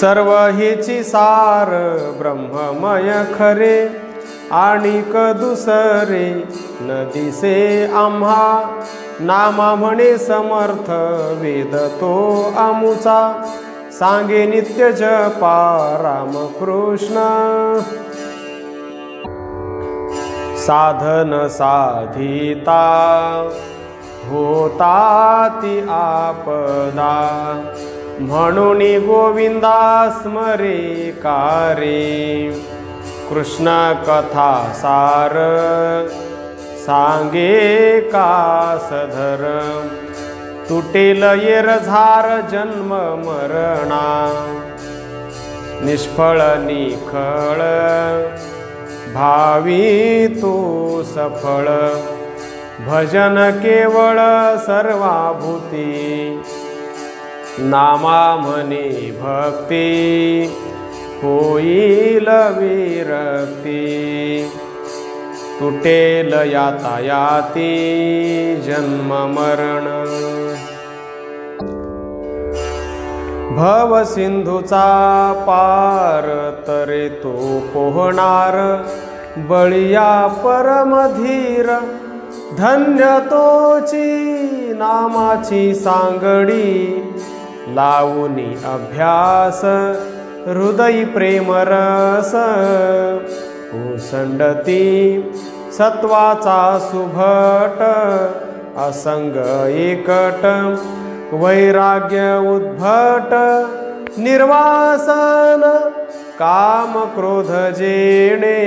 सर्व हेची सार ब्रह्ममय खरे, आणि दुसरे न दिसे आम्हा. नामा म्हणे समर्थ वेद तो आमुचा, सांगे नित्य जपा रामकृष्ण. साधन साधिता होता ती आपदा, म्हणून गोविंदा स्मरे कारे. कृष्ण कथा सार सांगे कासधर, तुटेल येरझार जन्म मरणा. निष्फळ निखळ भावी तो सफळ, भजन केवळ सर्वाभूती. नामा म्हणे भक्ती होईल विरक्ती, तुटेल यातायाती जन्म मरण. भव सिंधूचा पार तरे तो पोहणार, बळिया परमधीर. धन्य तोची नामाची सांगडी, लावूनी अभ्यास हृदयी प्रेमरस. ओसंडती सत्वाचा सुभट, असंग एकट वैराग्य उद्भट. निर्वासन काम क्रोध जेणे,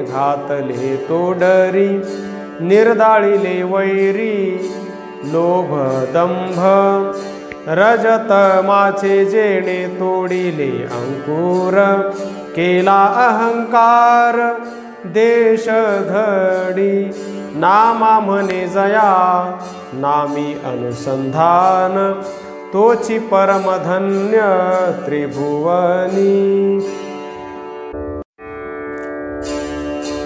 घातले तो डरी निर्दाळिले वैरी. लोभ दंभ रजत माचे जेणे, तोडिले अंकुर केला अहंकार. देश धडी नामा म्हणे जया, नामी अनुसंधान तोची परमधन्य त्रिभुवनी.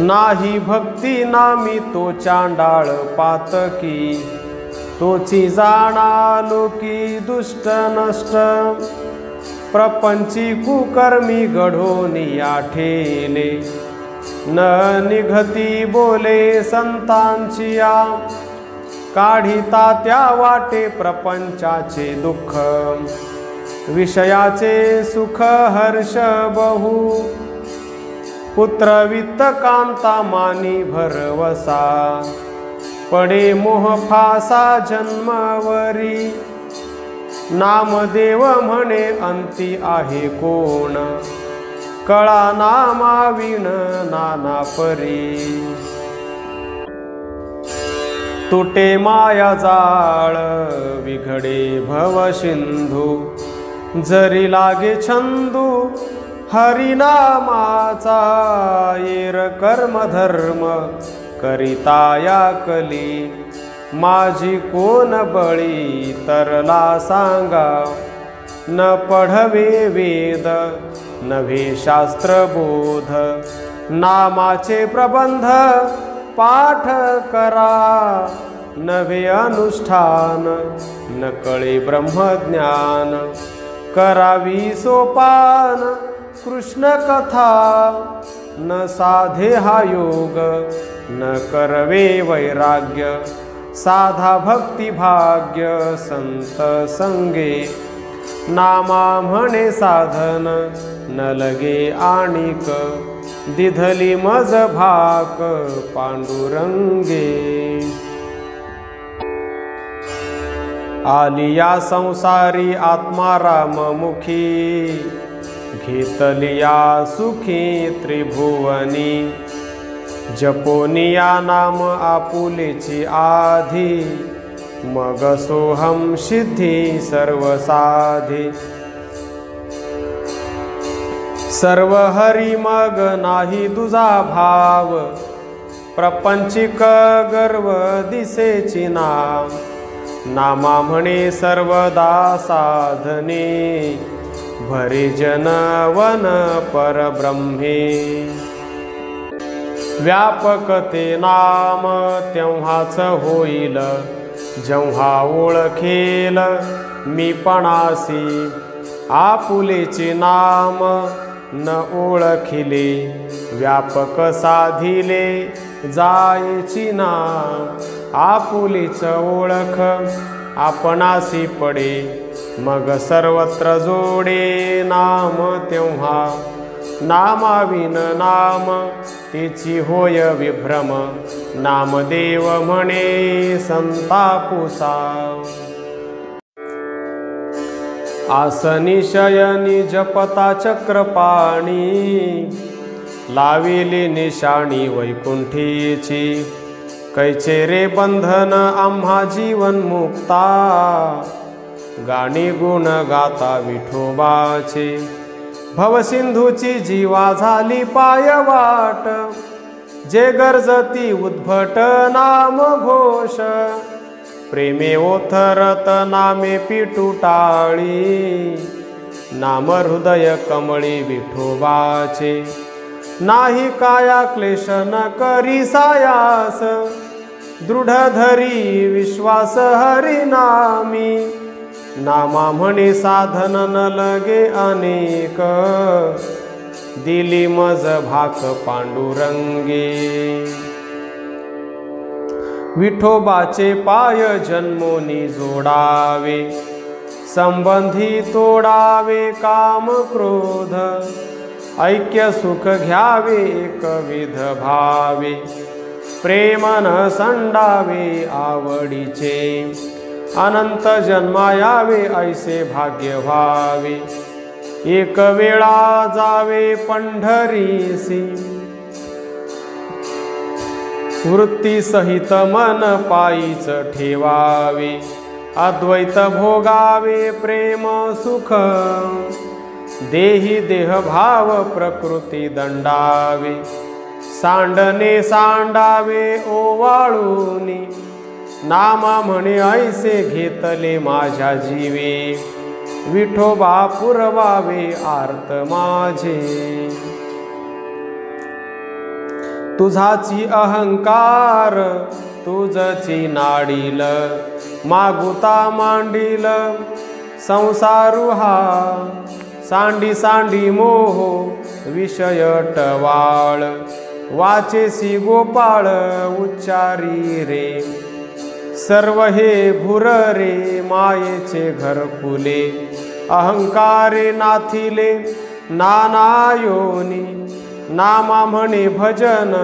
नाही भक्ती नामी तो चांडाळ पातकी, तोची जाणा लोकी दुष्ट नष्ट. प्रपंची कुकर्मी घडोनी आठेले, न निघती बोले संतांची या. काढिता त्या वाटे प्रपंचाचे दुःख, विषयाचे सुख हर्ष बहु. पुत्र वित्त कांता मानी भरवसा, पडे मोह फासा जन्मवरी. नामदेव म्हणे अंती आहे कोण, कळा नामा विण नाना परी. तुटे माया जाळ विघडे भव सिंधू, जरी लागे छंदू हरिनामाचा, येर कर्म धर्म करिता या कली, माझी कोण बळी तरला सांगा, न पढवे वेद नव्हे शास्त्र बोध, नामाचे प्रबंध पाठ करा, नवे अनुष्ठान न कळे ब्रह्मज्ञान, करावी सोपान कृष्ण कथा, न साधे हा योग न करवे वैराग्य, साधा भक्ती भाग्य संत संगे, नामा म्हणे साधन न लगे आणिक, दिधली मज भाक पांडुरंगे, आलिया संसारी आत्मा राममुखी, घेतलिया सुखी त्रिभुवनी, जपोनिया नाम आपुलेची आधी, मग सोहम सिद्धी सर्व साधी, सर्व हरी मग नाही तुझा भाव, प्रपंचिक गर्व दिसेची नाम, नामा म्हणे सर्वदा साधने, भरे जन वन परब्रह्मे, व्यापक ते नाम तेव्हाच होईल, जेव्हा ओळखेल मी पणासी, आपुलेचे नाम न ओळखिले, व्यापक साधिले जायची नाम, आपुलीच ओळख आपणासी पडे, मग सर्वत्र जोडे नाम तेव्हा, नामाविन नाम तेची होय विभ्रम, नामदेव म्हणे संतापुसा, आसनी शयनी जपता चक्रपाणी, लाविली निशाणी वैकुंठीची, कैचे रे बंधन आम्हा जीवन मुक्ता, गाणी गुण गाता विठोबाचे, भवसिंधूची जीवा झाली पायवाट, जे गरजती उद्भट नाम घोष, प्रेमे ओथरत नामे पिटू टाळी, नाम हृदय कमळी विठोबाचे, नाही काया क्लेश न करी सायास, दृढ धरी विश्वास हरिनामी, नामा म्हणे साधन न लगे अनेक, दिली मज भाक पांडुरंगे, विठोबाचे पाय जन्मोनी जोडावे, संबंधी तोडावे काम क्रोध, ऐक्य सुख घ्यावे एकविध भावे, प्रेमन संडावे आवडीचे, अनंत जन्मा यावे ऐसे भाग्य व्हावे, एक वेळा जावे पंढरीसी, वृत्ती सहित मन पायीच ठेवावे, अद्वैत भोगावे प्रेम सुख, देही देह भाव प्रकृती दंडावे, सांडणे सांडावे ओवाळूनी, नामा म्हणे ऐसे घेतले माझ्या जीवे, विठोबा पुरवावे आर्त माझे, तुझाची अहंकार तुझची नाडील, मागुता मांडील संसारू हा, सांडी सांडी मोह विषय टवाळ, वाचेसी गोपाळ उच्चारी रे, सर्व हे भुर रे मायेचे घरकुले, अहंकारे नाथिले नाना योनी, नामा म्हणे भजन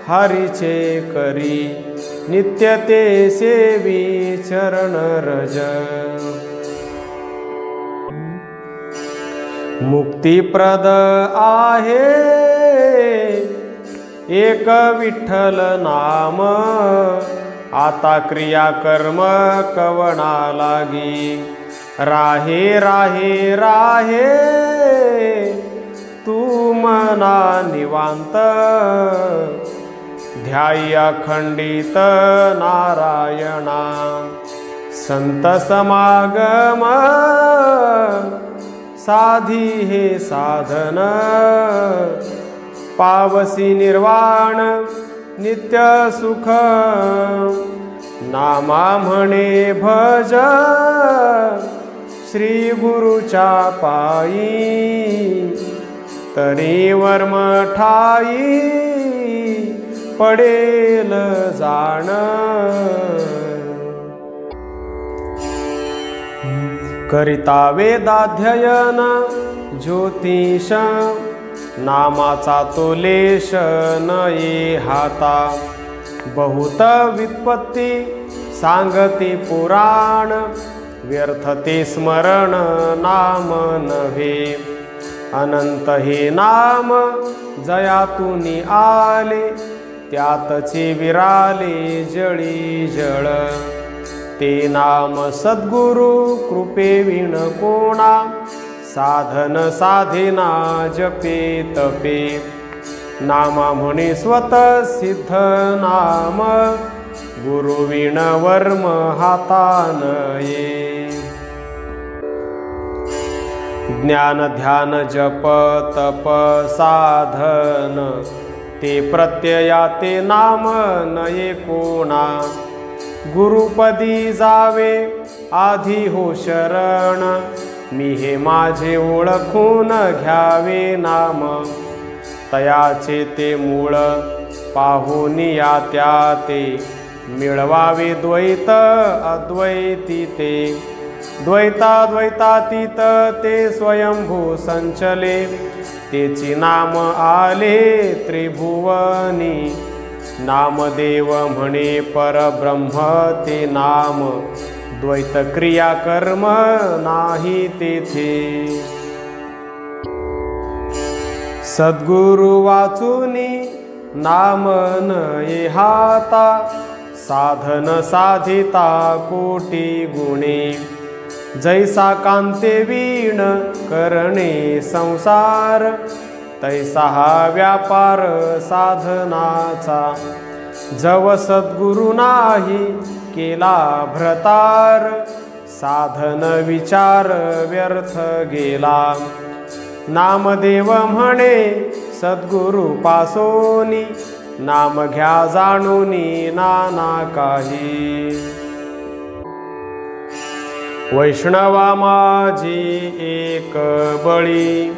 हरीचे करी, नित्य ते सेवी चरण रज, मुक्तिप्रद आहे एक विठ्ठल नाम, आता क्रिया कर्म कवना लागी। राहे राहे राहे तू मना निवांत, ध्यायी अखंडित नारायणा। संत समागम साधी हे साधन, पावसी निर्वाण नित्य सुख। नामा म्हणे भज श्री गुरुच्या पायी, तरी वर्म ठाई पडेल जाण। करिता वेदाध्ययन ज्योतिष, नामाचा तो लेश नये हाता। बहुत व्युत्पत्ती सांगती पुराण, व्यर्थ ते स्मरण नाम नव्हे। अनंत हे नाम जयातुनी आले, त्यातचे विराले जळी जळ। ते नाम सद्गुरु कृपे विण कोणा, साधन साधेना जपे तपे। नामा म्हणे स्वतः सिद्ध नाम, गुरुविण वर्म हाता नये। ज्ञान ध्यान जप तप साधन, ते प्रत्ययाते नाम नये कोणा। गुरुपदी जावे आधी हो शरण, मी हे माझे ओळखून घ्यावे नाम। तयाचे ते मूळ पाहुनिया त्याते, मिळवावे द्वैत अद्वैती ते। द्वैतातीत ते स्वयंभू संचले, तेची नाम आले त्रिभुवनी। नामदेव म्हणे परब्रह्म ते नाम, द्वैत क्रिया कर्म नाही तेथे। सद्गुरु वाचुनी नाम नये हाता, साधन साधिता कोटी गुणे। जैसा कांते वीण करणे संसार, तैसा हा व्यापार साधनाचा। जव सद्गुरु नाही केला भ्रतार, साधन विचार व्यर्थ गेला। नामदेव म्हणे सद्गुरु पासोनी, नाम घ्या जाणूनी नाना काही। वैष्णवा माझी एक बळी,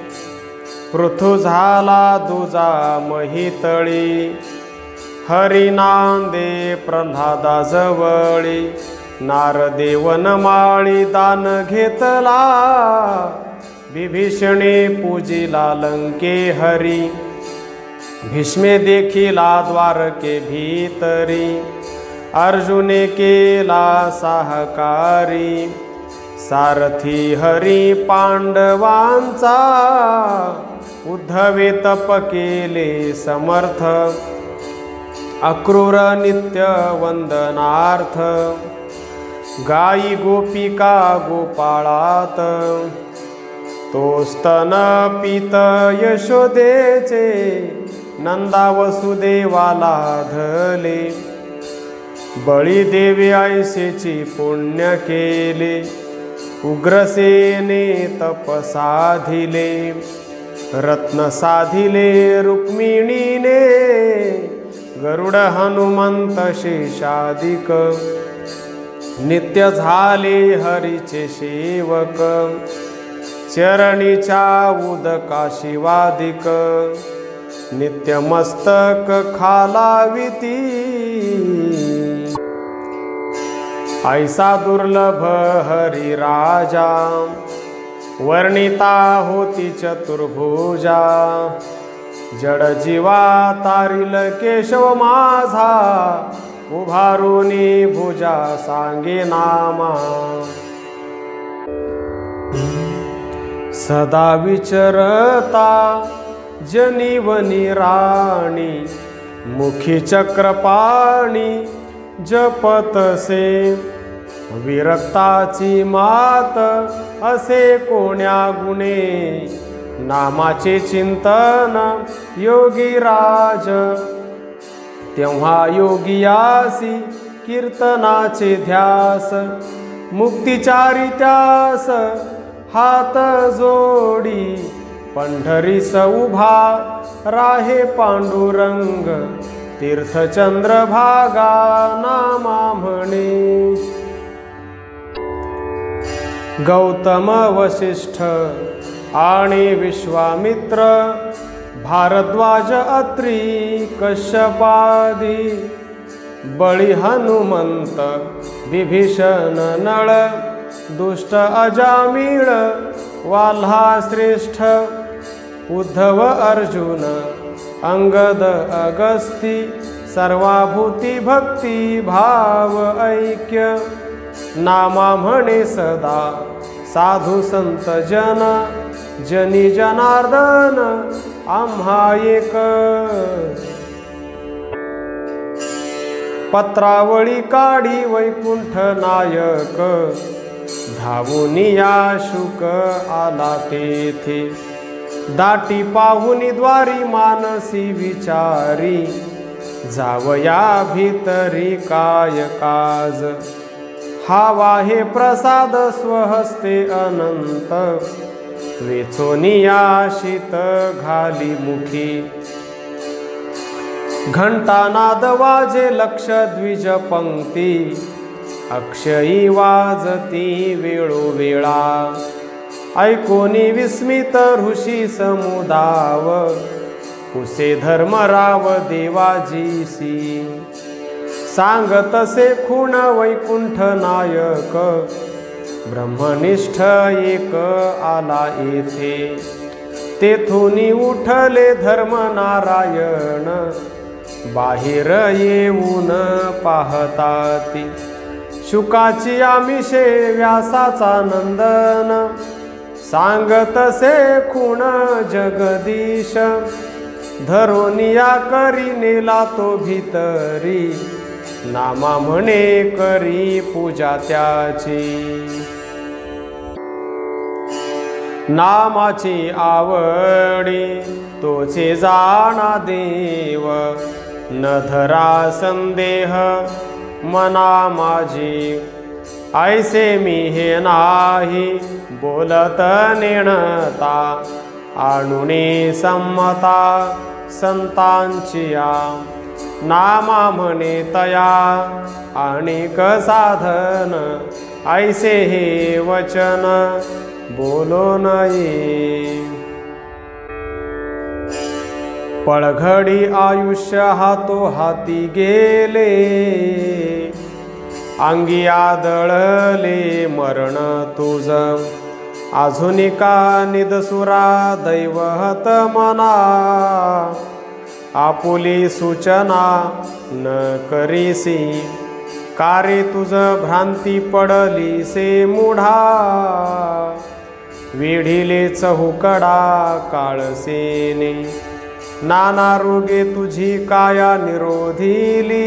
पृथु झाला दुजा महितळी। हरी नांदे प्रल्हादा जवळी, नारदेव नमाळी दान घेतला। विभीषणे पूजिला लंके हरी, भीष्मे देखिला द्वारके भीतरी। अर्जुने केला साहकारी, सारथी हरी पांडवांचा। उद्धवे तप केले समर्थ, अक्रूर नित्य वंदनार्थ। गायी गोपिका गोपाळात, तो स्तन पीत यशोदेचे। नंदा वसुदेवाला धले, बळी देवी ऐसेची पुण्य केले। उग्रसेने तप साधिले, रत्न साधिले रुक्मिणीने। गरुड हनुमंत शेषादिक, नित्य झाले हरीचे सेवक। चरणीच्या उदका शिवादिक, नित्य मस्तक खालाविती। ऐसा दुर्लभ हरी राजा, वर्णिता होती चतुर्भुजा। जड जीवा तारिल केशव माझा, उभारुनी भुजा सांगे नामा। सदा विचरता जनीवनी राणी, मुखी चक्रपाणी। जपतसे विरक्ताची मात असे कोण्या गुणे नामाचे चिंतन योगी राज तेव्हा योगियासी कीर्तनाचे ध्यास मुक्तिचारी त्यास हात जोडी पंढरीस उभा राहे पांडुरंग तीर्थचंद्रभागा नामा म्हणे गौतम वसिष्ठ आणि विश्वामित्र भारद्वाज अत्री कश्यपादी बळी हनुमंत विभीषण नळ दुष्ट अजामिळ वाल्हा श्रेष्ठ उद्धव अर्जुन अंगद अगस्ती सर्वाभूती भक्ती भाव ऐक्य नामा म्हणे सदा साधू संत जन जनी जनार्दन आम्हा एक पत्रावळी काढी वैकुंठ नायक धावूनिया शुक आला तेथे दाटी पाहुनी द्वारी मानसी विचारी जावया भीतरी काय काज हावा हे प्रसाद स्वहस्ते अनंत वेचोनिया शीत घाली मुखी घंटानाद वाजे लक्ष द्विज पंक्ती अक्षयी वाजती वेळोवेळा ऐकोनी विस्मित ऋषी समुदाव कुसे धर्मराव देवाजीसी सांगतसे खूण वैकुंठ नायक ब्रह्मनिष्ठ एक आला येथे तेथुनी उठले धर्मनारायण बाहेर येऊन पाहताती शुकाची आमिषे व्यासाचा नंदन सांगतसे खूण जगदीश धरोनिया करी नेला तो भीतरी नामा म्हणे करी पूजा त्याची नामाची आवडी तोचे जाणा देव न धरा संदेह मना माझी ऐसे मी हे नाही बोलत नेणता आणुनी संमता संतांचिया नामा म्हणे तया आणिक साधन ऐसे हे वचन बोलो नये पळघडी आयुष्य हातो हाती गेले अंगी आदळले मरण तुझ आधुनिका निदसुरा दैवहत मना आपुली सूचना न करीसी कारे तुझ भ्रांती पडली से मुढा वेढिले चहुकडा काळसेने नाना रोगे तुझी काया निरोधिली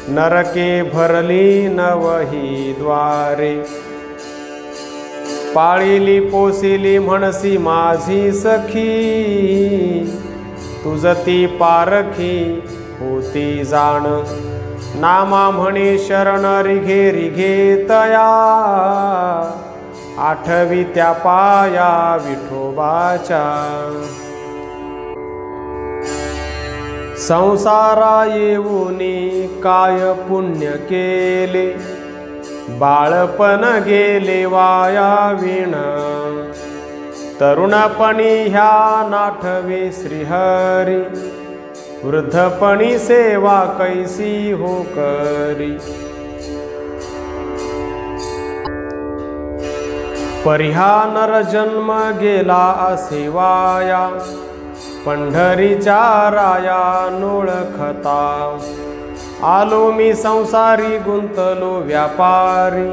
नरके भरली नवही द्वारे पाळिली पोसिली म्हणसी माझी सखी तुझती पारखी होती जाण नामा म्हणे शरण रिघे रिघे तया आठवी त्या पाया विठोबाच्या संसारा येऊनी काय पुण्य केले बाळपण गेले वाया विण तरुणपणी ह्या नाठवे श्रीहरी वृद्धपणी सेवा कैसी हो करी परिहा नर जन्म गेला असे वाया पंढरीच्या राया नोळखता आलो मी संसारी गुंतलो व्यापारी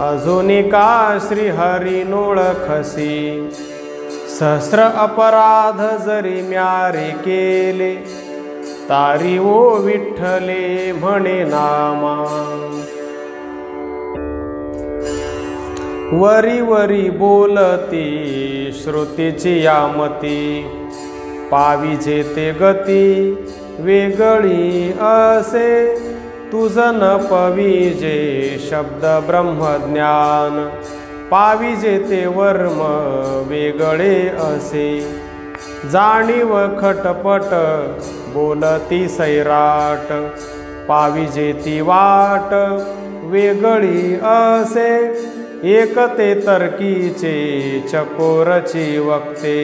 अजूनिका श्रीहरी नोळखसी सहस्र अपराध जरी म्यारे केले तारी ओ विठ्ठले म्हणे नामा। वरी वरी बोलती श्रुतीची यामती, पाविजे ते गती वेगळी असे। तुझ न पविजे शब्द ब्रह्मज्ञान, पाविजे ते वर्म वेगळे असे। जाणीव खटपट बोलती सैराट, पाविजे ती वाट वेगळी असे। एकते तर्कीचे चकोरची वक्ते,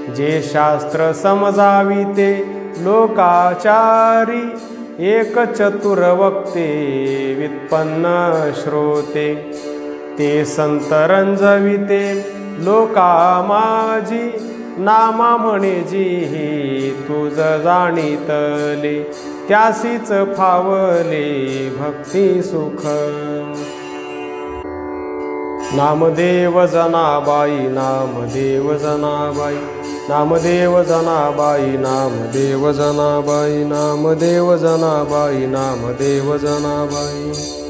जे शास्त्र समजाविते लोकाचारी। एक चतुर वक्ते व्युत्पन्न श्रोते, ते संत रंजविते लोका माझी। नामा म्हणे जी तुझ जाणीतले, त्यासीच फावले भक्ती सुख। नामदेव जनाबाई, नामदेव जनाबाई, नामदेव जनाबाई, नामदेव जनाबाई, नामदेव जनाबाई, नामदेव जनाबाई।